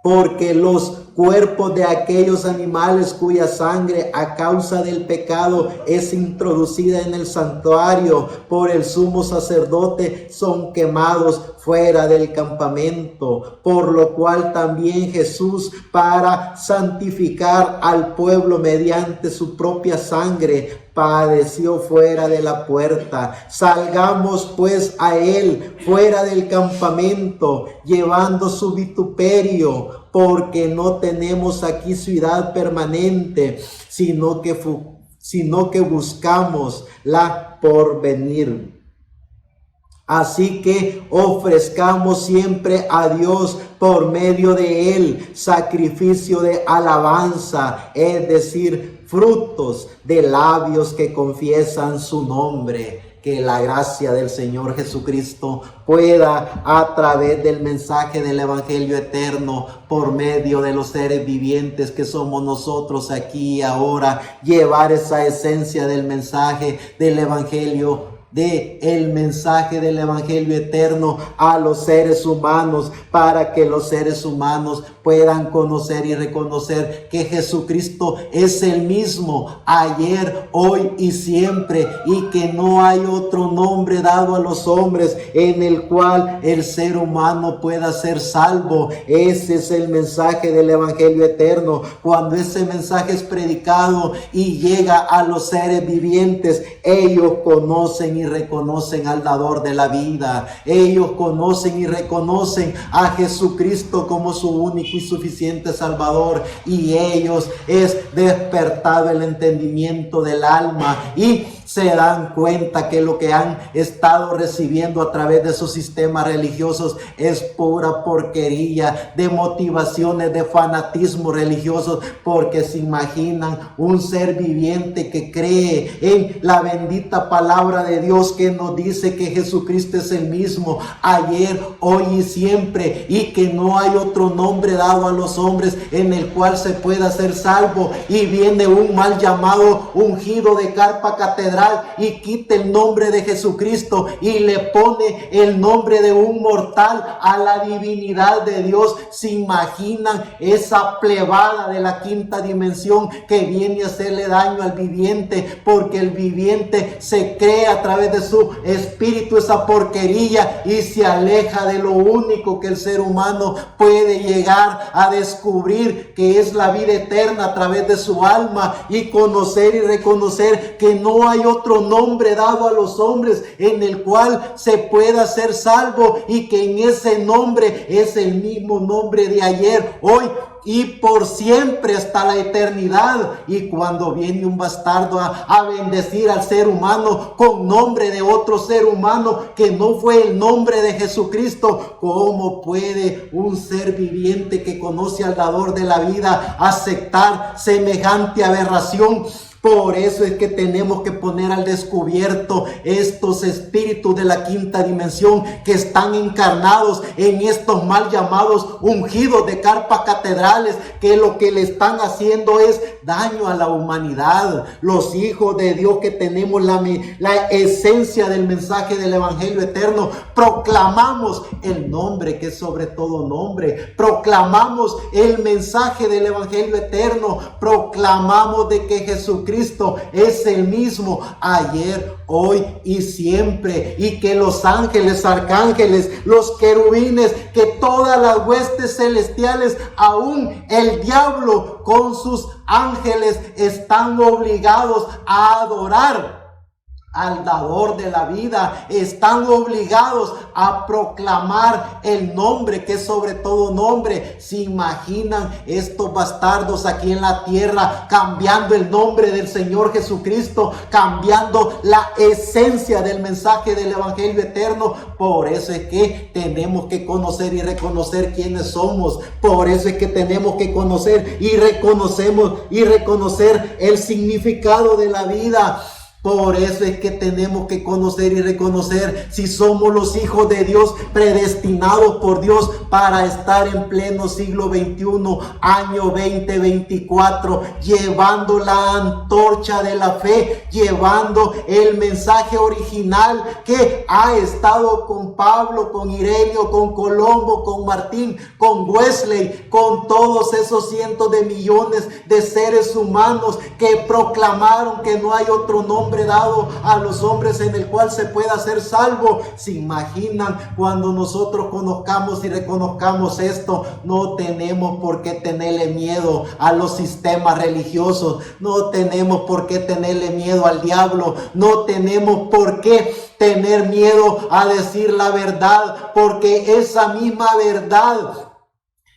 porque los cuerpos de aquellos animales cuya sangre a causa del pecado es introducida en el santuario por el sumo sacerdote son quemados fuera del campamento, por lo cual también Jesús, para santificar al pueblo mediante su propia sangre, padeció fuera de la puerta. Salgamos pues a él fuera del campamento, llevando su vituperio, porque no tenemos aquí ciudad permanente, sino que buscamos la porvenir. Así que ofrezcamos siempre a Dios por medio de él sacrificio de alabanza, es decir, frutos de labios que confiesan su nombre. Que la gracia del Señor Jesucristo pueda, a través del mensaje del Evangelio eterno, por medio de los seres vivientes que somos nosotros aquí y ahora, llevar esa esencia del mensaje del Evangelio, el mensaje del Evangelio eterno a los seres humanos, para que los seres humanos puedan conocer y reconocer que Jesucristo es el mismo ayer, hoy y siempre, y que no hay otro nombre dado a los hombres en el cual el ser humano pueda ser salvo. Ese es el mensaje del Evangelio eterno. Cuando ese mensaje es predicado y llega a los seres vivientes, ellos conocen y reconocen al dador de la vida. Ellos conocen y reconocen a Jesucristo como su único y suficiente Salvador, y ellos es despertado el entendimiento del alma y se dan cuenta que lo que han estado recibiendo a través de sus sistemas religiosos es pura porquería de motivaciones, de fanatismo religiosos, porque se imaginan un ser viviente que cree en la bendita palabra de Dios que nos dice que Jesucristo es el mismo ayer, hoy y siempre, y que no hay otro nombre dado a los hombres en el cual se pueda ser salvo. Y viene un mal llamado ungido de carpa catedral y quita el nombre de Jesucristo y le pone el nombre de un mortal a la divinidad de Dios. Se imaginan esa plebada de la quinta dimensión que viene a hacerle daño al viviente, porque el viviente se cree a través de su espíritu esa porquería y se aleja de lo único que el ser humano puede llegar a descubrir, que es la vida eterna a través de su alma, y conocer y reconocer que no hay otro nombre dado a los hombres en el cual se pueda ser salvo, y que en ese nombre es el mismo nombre de ayer, hoy y por siempre hasta la eternidad. Y cuando viene un bastardo a bendecir al ser humano con nombre de otro ser humano que no fue el nombre de Jesucristo, ¿cómo puede un ser viviente que conoce al dador de la vida aceptar semejante aberración? Por eso es que tenemos que poner al descubierto estos espíritus de la quinta dimensión que están encarnados en estos mal llamados ungidos de carpas catedrales, que lo que le están haciendo es daño a la humanidad. Los hijos de Dios que tenemos la esencia del mensaje del Evangelio eterno, proclamamos el nombre que es sobre todo nombre, proclamamos el mensaje del Evangelio eterno, proclamamos de que Jesucristo Jesucristo es el mismo ayer, hoy y siempre, y que los ángeles, arcángeles, los querubines, que todas las huestes celestiales, aún el diablo con sus ángeles, están obligados a adorar al dador de la vida, están obligados a proclamar el nombre que es sobre todo nombre. ¿Se imaginan estos bastardos aquí en la tierra cambiando el nombre del Señor Jesucristo, cambiando la esencia del mensaje del evangelio eterno? Por eso es que tenemos que conocer y reconocer quiénes somos. Por eso es que tenemos que conocer y reconocer el significado de la vida. Por eso es que tenemos que conocer y reconocer si somos los hijos de Dios, predestinados por Dios para estar en pleno siglo XXI, año 2024, llevando la antorcha de la fe, llevando el mensaje original que ha estado con Pablo, con Ireneo, con Colombo, con Martín, con Wesley, con todos esos cientos de millones de seres humanos que proclamaron que no hay otro nombre dado a los hombres en el cual se pueda ser salvo. ¿Se imaginan cuando nosotros conozcamos y reconozcamos esto? No tenemos por qué tenerle miedo a los sistemas religiosos, no tenemos por qué tenerle miedo al diablo, no tenemos por qué tener miedo a decir la verdad, porque esa misma verdad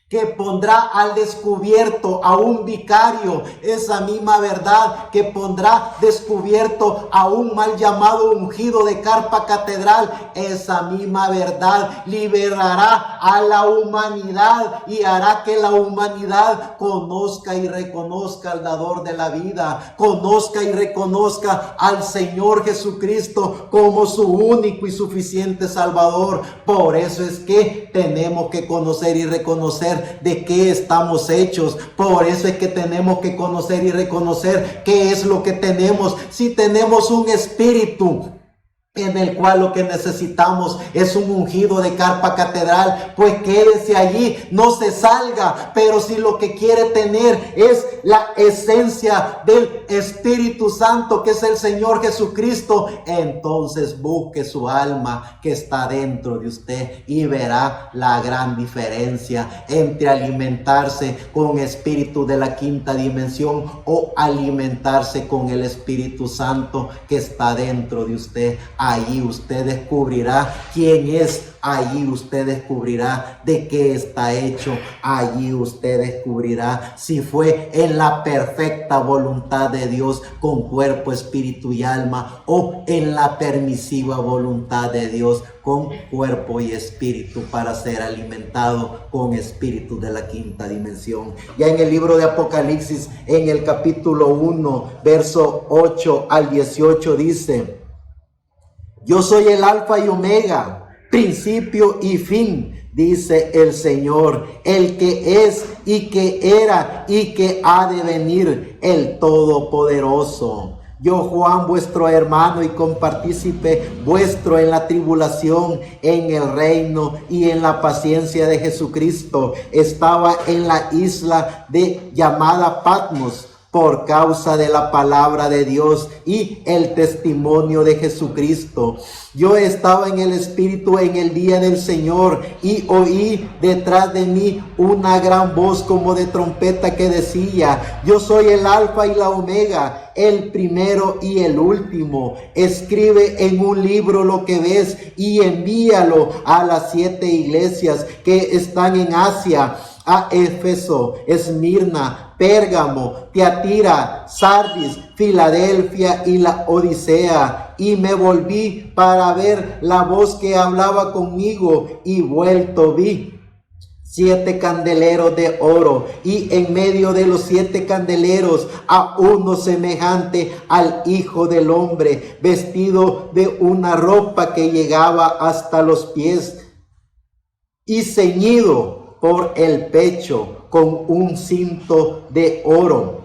que pondrá al descubierto a un vicario, esa misma verdad que pondrá descubierto a un mal llamado ungido de carpa catedral, esa misma verdad liberará a la humanidad y hará que la humanidad conozca y reconozca al dador de la vida, conozca y reconozca al Señor Jesucristo como su único y suficiente Salvador. Por eso es que tenemos que conocer y reconocer de qué estamos hechos. Por eso es que tenemos que conocer y reconocer qué es lo que tenemos. Si tenemos un espíritu en el cual lo que necesitamos es un ungido de carpa catedral, pues quédese allí, no se salga. Pero si lo que quiere tener es la esencia del Espíritu Santo, que es el Señor Jesucristo, entonces busque su alma que está dentro de usted y verá la gran diferencia entre alimentarse con espíritu de la quinta dimensión o alimentarse con el Espíritu Santo que está dentro de usted. Allí usted descubrirá quién es, allí usted descubrirá de qué está hecho, allí usted descubrirá si fue en la perfecta voluntad de Dios con cuerpo, espíritu y alma, o en la permisiva voluntad de Dios con cuerpo y espíritu para ser alimentado con espíritu de la quinta dimensión. Ya en el libro de Apocalipsis, en el capítulo 1, verso 8 al 18 dice: yo soy el alfa y omega, principio y fin, dice el Señor, el que es y que era y que ha de venir, el Todopoderoso. Yo, Juan, vuestro hermano y compartícipe vuestro en la tribulación, en el reino y en la paciencia de Jesucristo, estaba en la isla llamada Patmos, por causa de la palabra de Dios y el testimonio de Jesucristo. Yo estaba en el Espíritu en el día del Señor y oí detrás de mí una gran voz como de trompeta que decía: yo soy el alfa y la omega, el primero y el último. Escribe en un libro lo que ves y envíalo a las 7 iglesias que están en Asia: a Éfeso, Esmirna, Pérgamo, Tiatira, Sardis, Filadelfia y la Odisea. Y me volví para ver la voz que hablaba conmigo, y vuelto vi 7 candeleros de oro, y en medio de los 7 candeleros a uno semejante al Hijo del Hombre, vestido de una ropa que llegaba hasta los pies y ceñido por el pecho con un cinto de oro.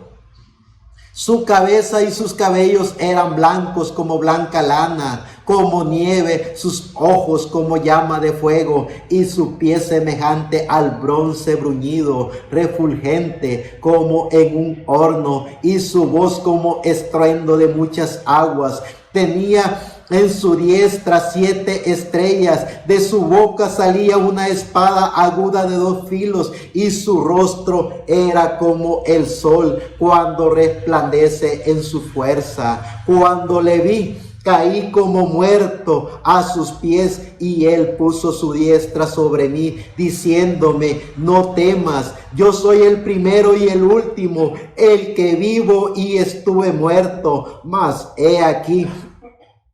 Su cabeza y sus cabellos eran blancos como blanca lana, como nieve, sus ojos como llama de fuego, y su pie semejante al bronce bruñido, refulgente como en un horno, y su voz como estruendo de muchas aguas. Tenía en su diestra 7 estrellas, de su boca salía una espada aguda de 2 filos, y su rostro era como el sol cuando resplandece en su fuerza. Cuando le vi, caí como muerto a sus pies, y él puso su diestra sobre mí, diciéndome: no temas, yo soy el primero y el último, el que vivo y estuve muerto, mas he aquí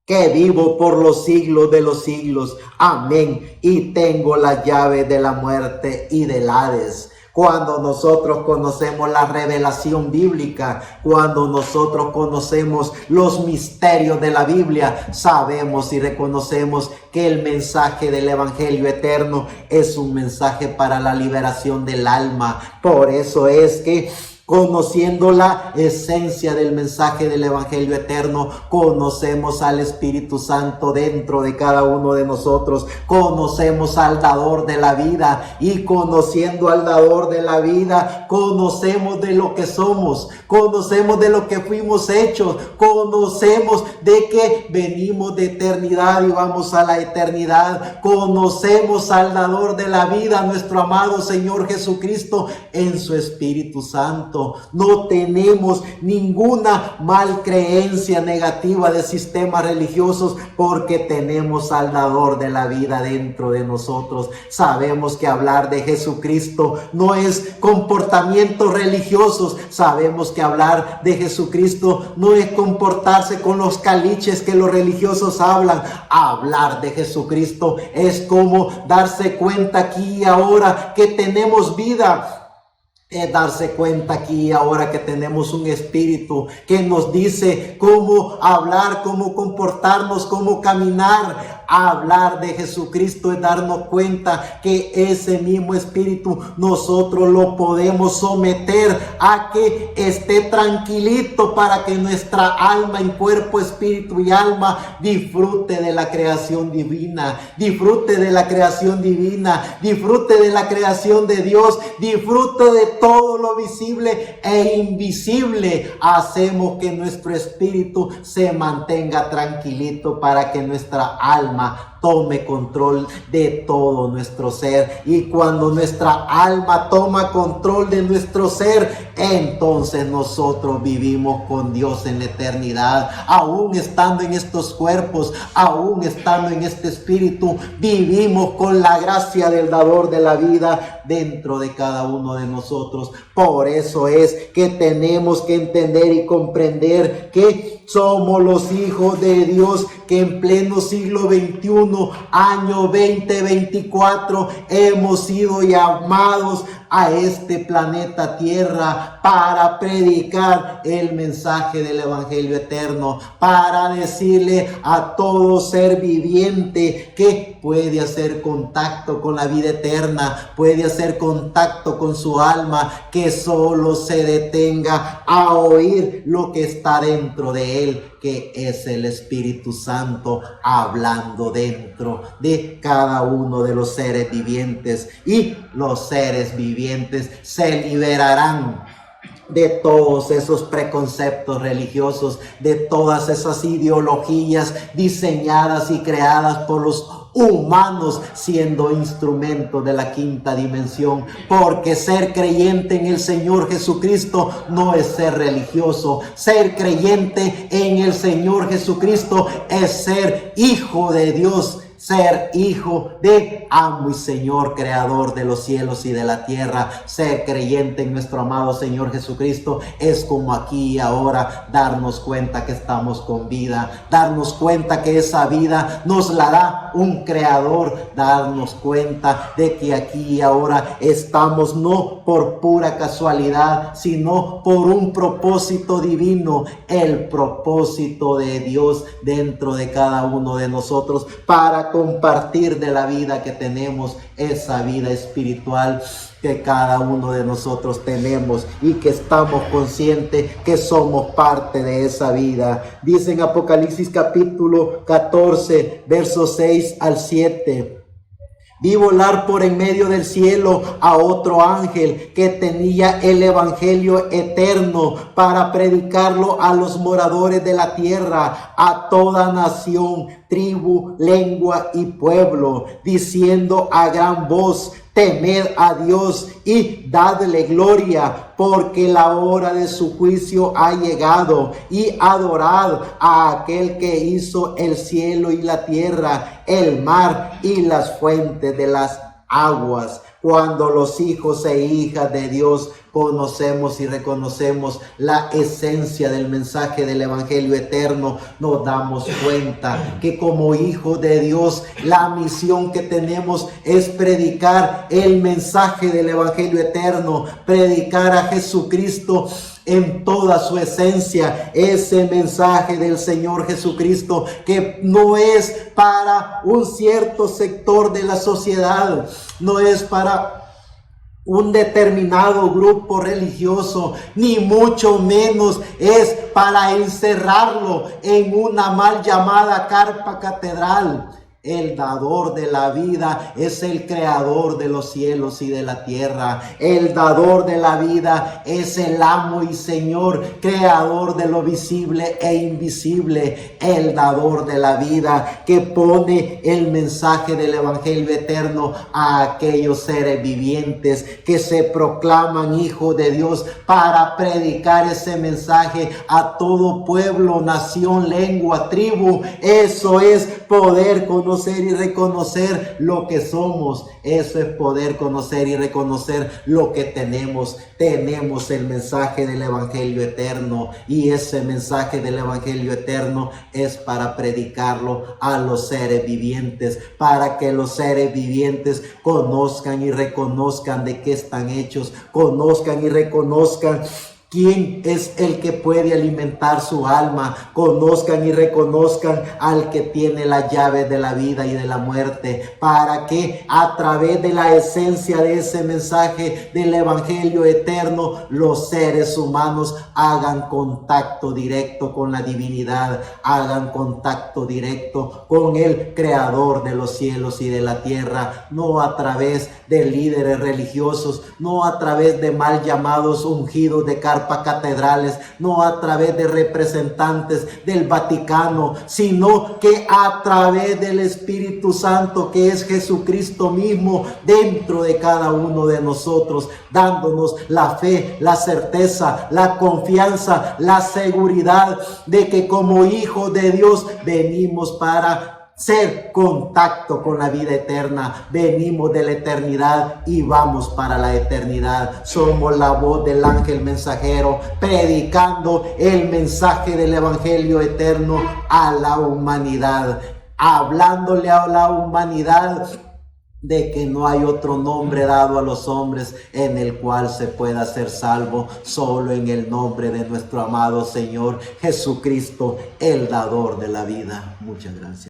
que vivo por los siglos de los siglos. Amén. Y tengo la llave de la muerte y del Hades. Cuando nosotros conocemos la revelación bíblica, cuando nosotros conocemos los misterios de la Biblia, sabemos y reconocemos que el mensaje del Evangelio eterno es un mensaje para la liberación del alma. Por eso es que, conociendo la esencia del mensaje del Evangelio eterno, conocemos al Espíritu Santo dentro de cada uno de nosotros, conocemos al dador de la vida, y conociendo al dador de la vida, conocemos de lo que somos, conocemos de lo que fuimos hechos, conocemos de que venimos de eternidad y vamos a la eternidad, conocemos al dador de la vida, nuestro amado Señor Jesucristo, en su Espíritu Santo. No tenemos ninguna mal creencia negativa de sistemas religiosos, porque tenemos al dador de la vida dentro de nosotros. Sabemos que hablar de Jesucristo no es comportamientos religiosos. Sabemos que hablar de Jesucristo no es comportarse con los caliches que los religiosos hablan. Hablar de Jesucristo es como darse cuenta aquí y ahora que tenemos vida. Es darse cuenta aquí y ahora que tenemos un espíritu que nos dice cómo hablar, cómo comportarnos, cómo caminar. Hablar de Jesucristo es darnos cuenta que ese mismo espíritu nosotros lo podemos someter a que esté tranquilito, para que nuestra alma en cuerpo, espíritu y alma disfrute de la creación divina, disfrute de la creación divina, disfrute de la creación de Dios, disfrute de todo lo visible e invisible. Hacemos que nuestro espíritu se mantenga tranquilito, para que nuestra alma tome control de todo nuestro ser. Y cuando nuestra alma toma control de nuestro ser, entonces nosotros vivimos con Dios en la eternidad. Aún estando en estos cuerpos, aún estando en este espíritu, vivimos con la gracia del dador de la vida dentro de cada uno de nosotros. Por eso es que tenemos que entender y comprender que somos los hijos de Dios, que en pleno siglo XXI, año 2024, hemos sido llamados a este planeta Tierra para predicar el mensaje del Evangelio eterno, para decirle a todo ser viviente que puede hacer contacto con la vida eterna, puede hacer contacto con su alma, que solo se detenga a oír lo que está dentro de él, que es el Espíritu Santo hablando dentro de cada uno de los seres vivientes. Y los seres vivientes se liberarán de todos esos preconceptos religiosos, de todas esas ideologías diseñadas y creadas por los humanos, siendo instrumentos de la quinta dimensión, porque ser creyente en el Señor Jesucristo no es ser religioso. Ser creyente en el Señor Jesucristo es ser hijo de Dios, ser hijo de amo y Señor, creador de los cielos y de la tierra. Ser creyente en nuestro amado Señor Jesucristo es como aquí y ahora darnos cuenta que estamos con vida, darnos cuenta que esa vida nos la da un creador, darnos cuenta de que aquí y ahora estamos no por pura casualidad, sino por un propósito divino, el propósito de Dios dentro de cada uno de nosotros, para compartir de la vida que tenemos, esa vida espiritual que cada uno de nosotros tenemos y que estamos conscientes que somos parte de esa vida. Dice en Apocalipsis capítulo 14, versos 6 al 7. Vi volar por en medio del cielo a otro ángel que tenía el evangelio eterno para predicarlo a los moradores de la tierra, a toda nación, tribu, lengua y pueblo, diciendo a gran voz: temed a Dios y dadle gloria, porque la hora de su juicio ha llegado, y adorad a aquel que hizo el cielo y la tierra, el mar y las fuentes de las aguas. Cuando los hijos e hijas de Dios conocemos y reconocemos la esencia del mensaje del evangelio eterno, nos damos cuenta que como hijos de Dios, la misión que tenemos es predicar el mensaje del evangelio eterno, predicar a Jesucristo en toda su esencia, ese mensaje del Señor Jesucristo que no es para un cierto sector de la sociedad, no es para un determinado grupo religioso, ni mucho menos es para encerrarlo en una mal llamada carpa catedral. El dador de la vida es el creador de los cielos y de la tierra. El dador de la vida es el amo y Señor, creador de lo visible e invisible. El dador de la vida que pone el mensaje del evangelio eterno a aquellos seres vivientes que se proclaman hijos de Dios para predicar ese mensaje a todo pueblo, nación, lengua, tribu. Eso es poder conocer y reconocer lo que somos. Eso es poder conocer y reconocer lo que tenemos. Tenemos el mensaje del evangelio eterno, y ese mensaje del evangelio eterno es para predicarlo a los seres vivientes, para que los seres vivientes conozcan y reconozcan de qué están hechos, conozcan y reconozcan quién es el que puede alimentar su alma, conozcan y reconozcan al que tiene las llaves de la vida y de la muerte, para que a través de la esencia de ese mensaje del evangelio eterno, los seres humanos hagan contacto directo con la divinidad, hagan contacto directo con el creador de los cielos y de la tierra, no a través de líderes religiosos, no a través de mal llamados ungidos de carpa catedrales, no a través de representantes del Vaticano, sino que a través del Espíritu Santo, que es Jesucristo mismo dentro de cada uno de nosotros, dándonos la fe, la certeza, la confianza, la seguridad de que como hijos de Dios venimos para ser contacto con la vida eterna. Venimos de la eternidad y vamos para la eternidad. Somos la voz del ángel mensajero predicando el mensaje del evangelio eterno a la humanidad, hablándole a la humanidad de que no hay otro nombre dado a los hombres en el cual se pueda ser salvo, solo en el nombre de nuestro amado Señor Jesucristo, el dador de la vida. Muchas gracias.